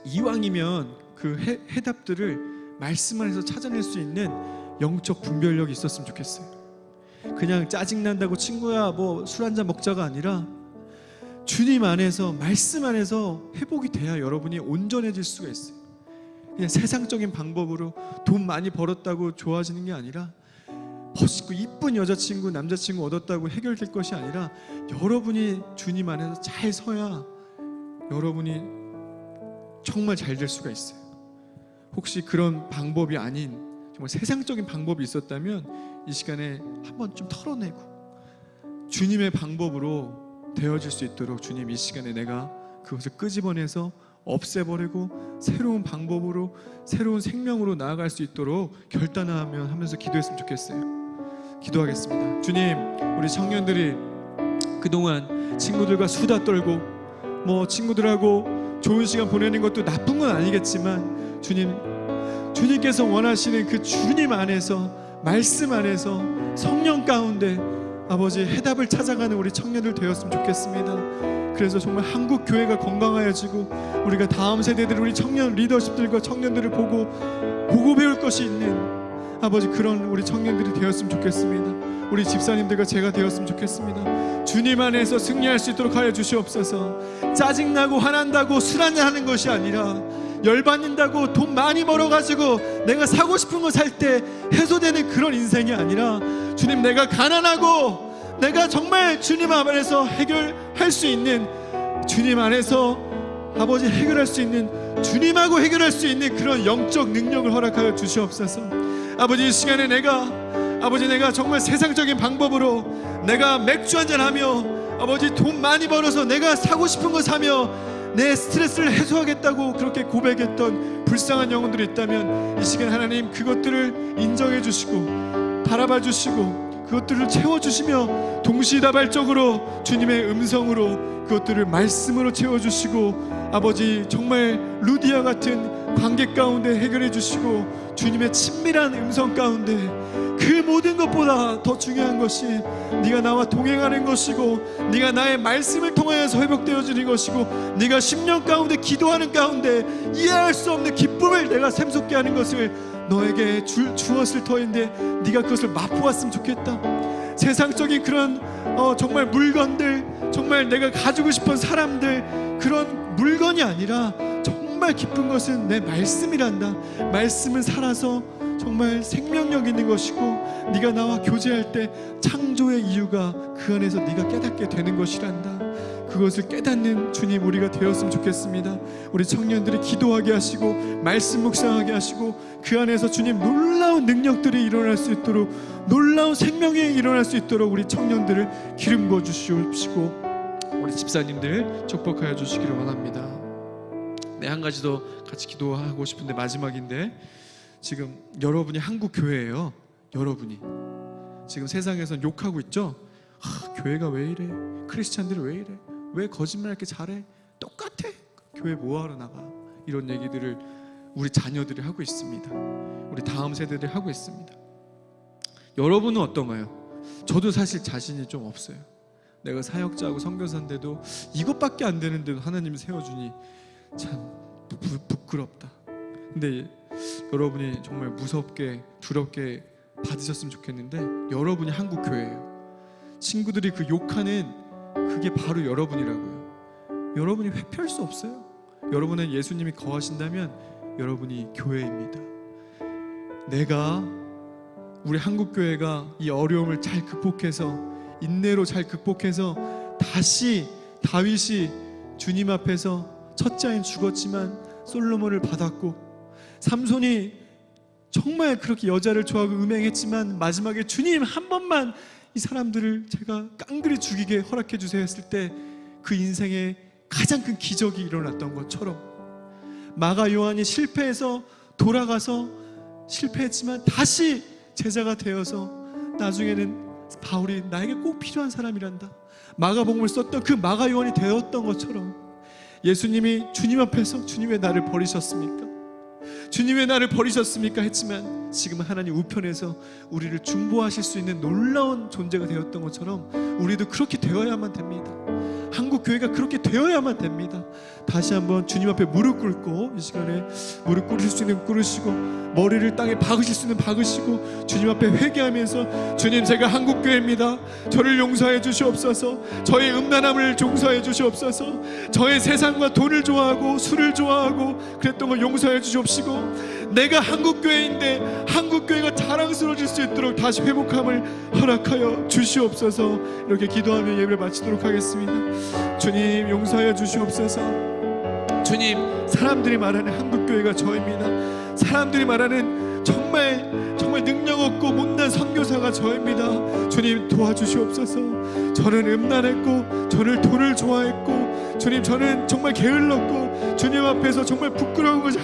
이왕이면 그 해답들을 말씀 안에서 찾아낼 수 있는 영적 분별력이 있었으면 좋겠어요. 그냥 짜증난다고 친구야 뭐 술 한잔 먹자가 아니라, 주님 안에서, 말씀 안에서 회복이 돼야 여러분이 온전해질 수가 있어요. 그냥 세상적인 방법으로 돈 많이 벌었다고 좋아지는 게 아니라, 멋있고 이쁜 여자친구, 남자친구 얻었다고 해결될 것이 아니라, 여러분이 주님 안에서 잘 서야 여러분이 정말 잘 될 수가 있어요. 혹시 그런 방법이 아닌 정말 세상적인 방법이 있었다면 이 시간에 한번 좀 털어내고 주님의 방법으로 되어질 수 있도록, 주님 이 시간에 내가 그것을 끄집어내서 없애버리고 새로운 방법으로, 새로운 생명으로 나아갈 수 있도록 결단하면 하면서 기도했으면 좋겠어요. 기도하겠습니다. 주님, 우리 청년들이 그동안 친구들과 수다 떨고 뭐 친구들하고 좋은 시간 보내는 것도 나쁜 건 아니겠지만, 주님께서 원하시는 그 주님 안에서, 말씀 안에서, 성령 가운데 아버지 해답을 찾아가는 우리 청년들 되었으면 좋겠습니다. 그래서 정말 한국 교회가 건강해지고, 우리가 다음 세대들, 우리 청년 리더십들과 청년들을 보고 배울 것이 있는 아버지 그런 우리 청년들이 되었으면 좋겠습니다. 우리 집사님들과 제가 되었으면 좋겠습니다. 주님 안에서 승리할 수 있도록 하여 주시옵소서. 짜증나고 화난다고 술 한잔 하는 것이 아니라, 열받는다고 돈 많이 벌어가지고 내가 사고 싶은 거 살 때 해소되는 그런 인생이 아니라, 주님 내가 가난하고 내가 정말 주님 안에서 해결할 수 있는, 주님 안에서 아버지 해결할 수 있는, 주님하고 해결할 수 있는 그런 영적 능력을 허락하여 주시옵소서. 아버지 이 시간에 내가 정말 세상적인 방법으로 내가 맥주 한잔 하며 아버지 돈 많이 벌어서 내가 사고 싶은 거 사며 내 스트레스를 해소하겠다고 그렇게 고백했던 불쌍한 영혼들이 있다면, 이 시간 하나님 그것들을 인정해 주시고 바라봐 주시고 그것들을 채워주시며, 동시다발적으로 주님의 음성으로 그것들을 말씀으로 채워주시고, 아버지 정말 루디아 같은 관계 가운데 해결해 주시고 주님의 친밀한 음성 가운데 그 모든 것보다 더 중요한 것이 네가 나와 동행하는 것이고 네가 나의 말씀을 통하여서 회복되어지는 것이고 네가 심령 가운데 기도하는 가운데 이해할 수 없는 기쁨을 내가 샘솟게 하는 것을 너에게 주었을 터인데 네가 그것을 맛보았으면 좋겠다. 세상적인 그런 정말 물건들, 정말 내가 가지고 싶은 사람들, 그런 물건이 아니라 정말 기쁜 것은 내 말씀이란다. 말씀은 살아서 정말 생명력 있는 것이고 네가 나와 교제할 때 창조의 이유가 그 안에서 네가 깨닫게 되는 것이란다. 그것을 깨닫는 주님 우리가 되었으면 좋겠습니다. 우리 청년들이 기도하게 하시고 말씀 묵상하게 하시고 그 안에서 주님 놀라운 능력들이 일어날 수 있도록, 놀라운 생명이 일어날 수 있도록 우리 청년들을 기름 부어 주시옵시고 우리 집사님들 축복하여 주시기를 원합니다. 네, 한 가지 더 같이 기도하고 싶은데 마지막인데, 지금 여러분이 한국 교회예요. 여러분이 지금 세상에선 욕하고 있죠. 교회가 왜 이래? 크리스찬들이 왜 이래? 왜 거짓말 이렇게 잘해? 똑같아. 교회 뭐하러 나가? 이런 얘기들을 우리 자녀들이 하고 있습니다. 우리 다음 세대들이 하고 있습니다. 여러분은 어떤가요? 저도 사실 자신이 좀 없어요. 내가 사역자하고 선교사인데도 이것밖에 안 되는데도 하나님이 세워주니 참 부끄럽다. 근데 여러분이 정말 무섭게 두렵게 받으셨으면 좋겠는데, 여러분이 한국 교회예요. 친구들이 그 욕하는 그게 바로 여러분이라고요. 여러분이 회피할 수 없어요. 여러분은 예수님이 거하신다면 여러분이 교회입니다. 내가 우리 한국 교회가 이 어려움을 잘 극복해서 인내로 잘 극복해서 다시 다윗이 주님 앞에서 첫째 아인 죽었지만 솔로몬을 받았고, 삼손이 정말 그렇게 여자를 좋아하고 음행했지만 마지막에 주님 한 번만 이 사람들을 제가 깡그리 죽이게 허락해 주세요 했을 때 그 인생에 가장 큰 기적이 일어났던 것처럼, 마가 요한이 실패해서 돌아가서 실패했지만 다시 제자가 되어서 나중에는 바울이 나에게 꼭 필요한 사람이란다, 마가복음을 썼던 그 마가 요한이 되었던 것처럼, 예수님이 주님 앞에서 주님 왜 나를 버리셨습니까? 주님 왜 나를 버리셨습니까? 했지만 지금 하나님 우편에서 우리를 중보하실 수 있는 놀라운 존재가 되었던 것처럼 우리도 그렇게 되어야만 됩니다. 한국 교회가 그렇게 되어야만 됩니다. 다시 한번 주님 앞에 무릎 꿇고, 이 시간에 무릎 꿇으실 수 있는 꿇으시고 머리를 땅에 박으실 수 있는 박으시고 주님 앞에 회개하면서, 주님 제가 한국 교회입니다. 저를 용서해 주시옵소서. 저의 음란함을 용서해 주시옵소서. 저의 세상과 돈을 좋아하고 술을 좋아하고 그랬던 걸 용서해 주시옵시고, 내가 한국 교회인데 한국 교회가 자랑스러워질 수 있도록 다시 회복함을 허락하여 주시옵소서. 이렇게 기도하며 예배를 마치도록 하겠습니다. 주님 용서하여 주시옵소서. 주님, 사람들이 말하는 한국교회가 저입니다. 사람들이 말하는 정말 능력 없고 못난 선교사가 저입니다. 주님 도와주시옵소서. 저는 음란했고, 저는 돈을 좋아했고, 주님 저는 정말 게을렀고, 주님 앞에서 정말 부끄러운 것이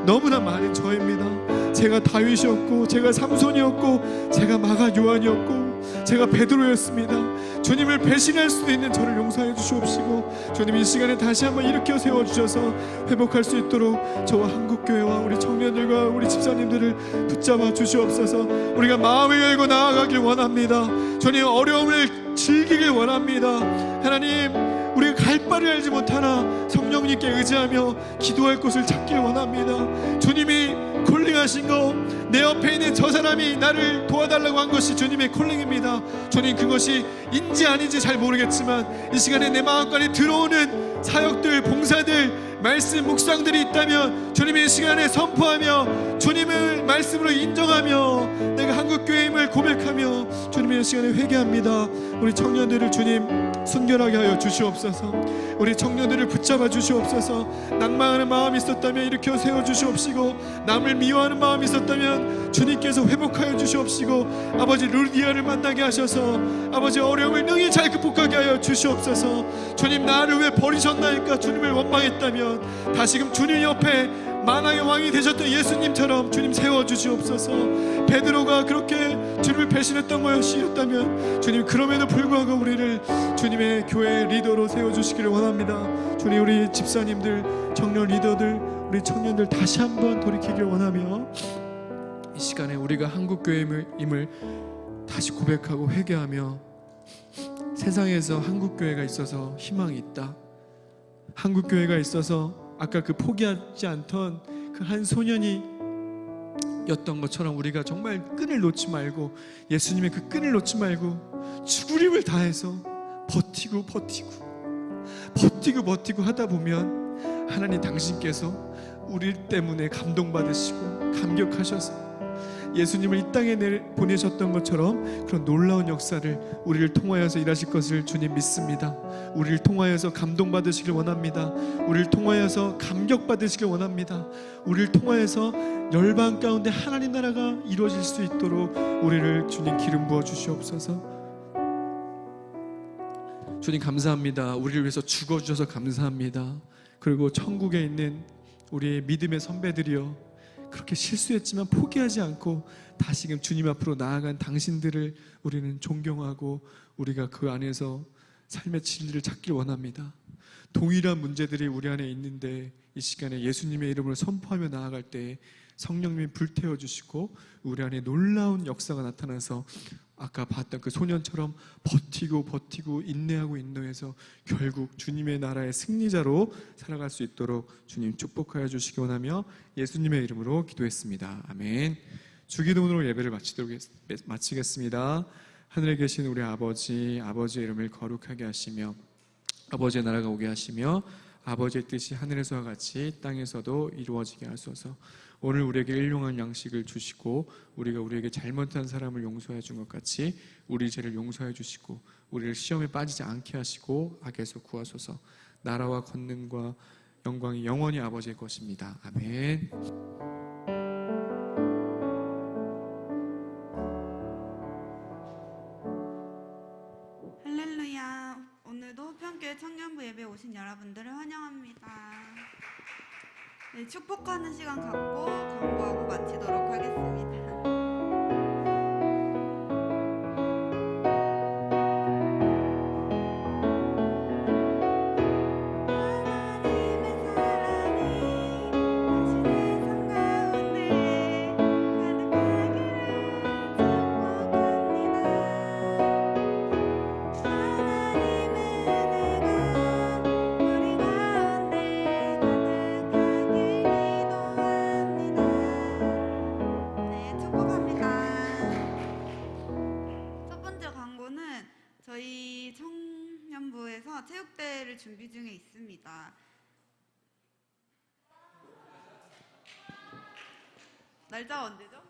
너무나 많은 저입니다. 제가 다윗이었고, 제가 삼손이었고, 제가 마가 요한이었고, 제가 베드로였습니다. 주님을 배신할 수도 있는 저를 용서해 주시옵시고, 주님 이 시간에 다시 한번 일으켜 세워주셔서 회복할 수 있도록 저와 한국교회와 우리 청년들과 우리 집사님들을 붙잡아 주시옵소서. 우리가 마음을 열고 나아가길 원합니다. 주님 어려움을 즐기길 원합니다. 하나님, 우리가 갈 바를 알지 못하나 성령님께 의지하며 기도할 곳을 찾길 원합니다. 주님이 콜링하신 거, 내 옆에 있는 저 사람이 나를 도와달라고 한 것이 주님의 콜링입니다. 주님 그것이 인지 아닌지 잘 모르겠지만 이 시간에 내 마음간에 들어오는 사역들, 봉사들, 말씀 묵상들이 있다면 주님의 시간에 선포하며 주님을 말씀으로 인정하며 내가 한국교회임을 고백하며 주님의 시간에 회개합니다. 우리 청년들을 주님 순결하게 하여 주시옵소서. 우리 청년들을 붙잡아 주시옵소서. 낭망하는 마음이 있었다면 일으켜 세워 주시옵시고, 남을 미워하는 마음이 있었다면 주님께서 회복하여 주시옵시고, 아버지 루디아를 만나게 하셔서 아버지 어려움을 능히 잘 극복하게 하여 주시옵소서. 주님 나를 왜 버리셨나이까 주님을 원망했다면 다시금 주님 옆에 만왕의 왕이 되셨던 예수님처럼 주님 세워주시옵소서. 베드로가 그렇게 주님을 배신했던 것이었다면 주님 그럼에도 불구하고 우리를 주님의 교회 리더로 세워주시기를 원합니다. 주님 우리 집사님들, 청년 리더들, 우리 청년들 다시 한번 돌이키길 원하며 이 시간에 우리가 한국교회임을 다시 고백하고 회개하며 세상에서 한국교회가 있어서 희망이 있다. 한국교회가 있어서 아까 그 포기하지 않던 그 한 소년이 였던 것처럼 우리가 정말 끈을 놓지 말고 예수님의 그 끈을 놓지 말고 죽을 힘을 다해서 버티고 하다 보면 하나님 당신께서 우리 때문에 감동받으시고 감격하셔서 예수님을 이 땅에 보내셨던 것처럼 그런 놀라운 역사를 우리를 통하여서 일하실 것을 주님 믿습니다. 우리를 통하여서 감동받으시길 원합니다. 우리를 통하여서 감격받으시길 원합니다. 우리를 통하여서 열방 가운데 하나님 나라가 이루어질 수 있도록 우리를 주님 기름 부어 주시옵소서. 주님 감사합니다. 우리를 위해서 죽어주셔서 감사합니다. 그리고 천국에 있는 우리의 믿음의 선배들이여, 그렇게 실수했지만 포기하지 않고 다시금 주님 앞으로 나아간 당신들을 우리는 존경하고 우리가 그 안에서 삶의 진리를 찾길 원합니다. 동일한 문제들이 우리 안에 있는데 이 시간에 예수님의 이름을 선포하며 나아갈 때 성령님이 불태워 주시고 우리 안에 놀라운 역사가 나타나서 아까 봤던 그 소년처럼 버티고 인내하고 인내해서 결국 주님의 나라의 승리자로 살아갈 수 있도록 주님 축복하여 주시기 원하며 예수님의 이름으로 기도했습니다. 아멘. 주기도문으로 예배를 마치겠습니다. 하늘에 계신 우리 아버지의 이름을 거룩하게 하시며 아버지의 나라가 오게 하시며 아버지의 뜻이 하늘에서와 같이 땅에서도 이루어지게 하소서. 오늘 우리에게 일용할 양식을 주시고 우리가 우리에게 잘못한 사람을 용서해 준 것 같이 우리 죄를 용서해 주시고 우리를 시험에 빠지지 않게 하시고 악에서 구하소서. 나라와 권능과 영광이 영원히 아버지의 것입니다. 아멘. 할렐루야. 오늘도 호평교회 청년부 예배 오신 여러분들을 환영합니다. 네, 축복하는 시간 갖고 광고하고 마치도록 하겠습니다. 저희 청년부에서 체육대회를 준비 중에 있습니다. 날짜가 언제죠?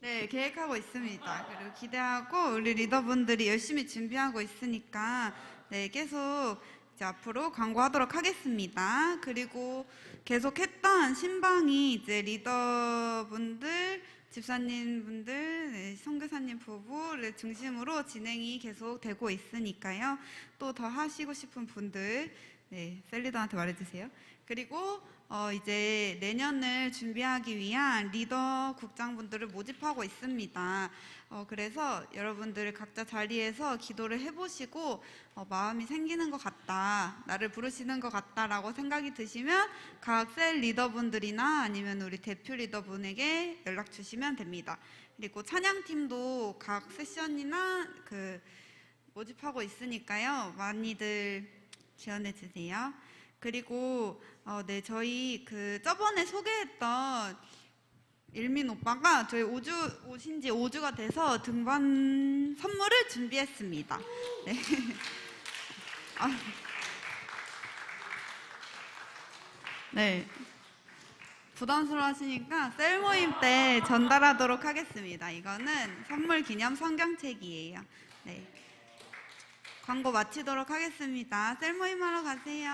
네, 계획하고 있습니다. 그리고 기대하고 우리 리더분들이 열심히 준비하고 있으니까 네, 계속 이제 앞으로 광고하도록 하겠습니다. 그리고 계속 했던 신방이 이제 리더분들, 집사님분들, 네, 선교사님 부부를 중심으로 진행이 계속 되고 있으니까요. 또 더 하시고 싶은 분들, 네, 셀리더한테 말해주세요. 그리고 이제 내년을 준비하기 위한 리더 국장분들을 모집하고 있습니다. 그래서 여러분들 각자 자리에서 기도를 해보시고 마음이 생기는 것 같다, 나를 부르시는 것 같다라고 생각이 드시면 각 셀 리더분들이나 아니면 우리 대표 리더분에게 연락 주시면 됩니다. 그리고 찬양팀도 각 세션이나 모집하고 있으니까요. 많이들 지원해 주세요. 그리고 네, 저희 저번에 소개했던 일민 오빠가 저희 오신 지 5주가 돼서 등반 선물을 준비했습니다. 네. 네. 부담스러워 하시니까 셀 모임 때 전달하도록 하겠습니다. 이거는 선물 기념 성경책이에요. 네. 광고 마치도록 하겠습니다. 셀 모임 하러 가세요.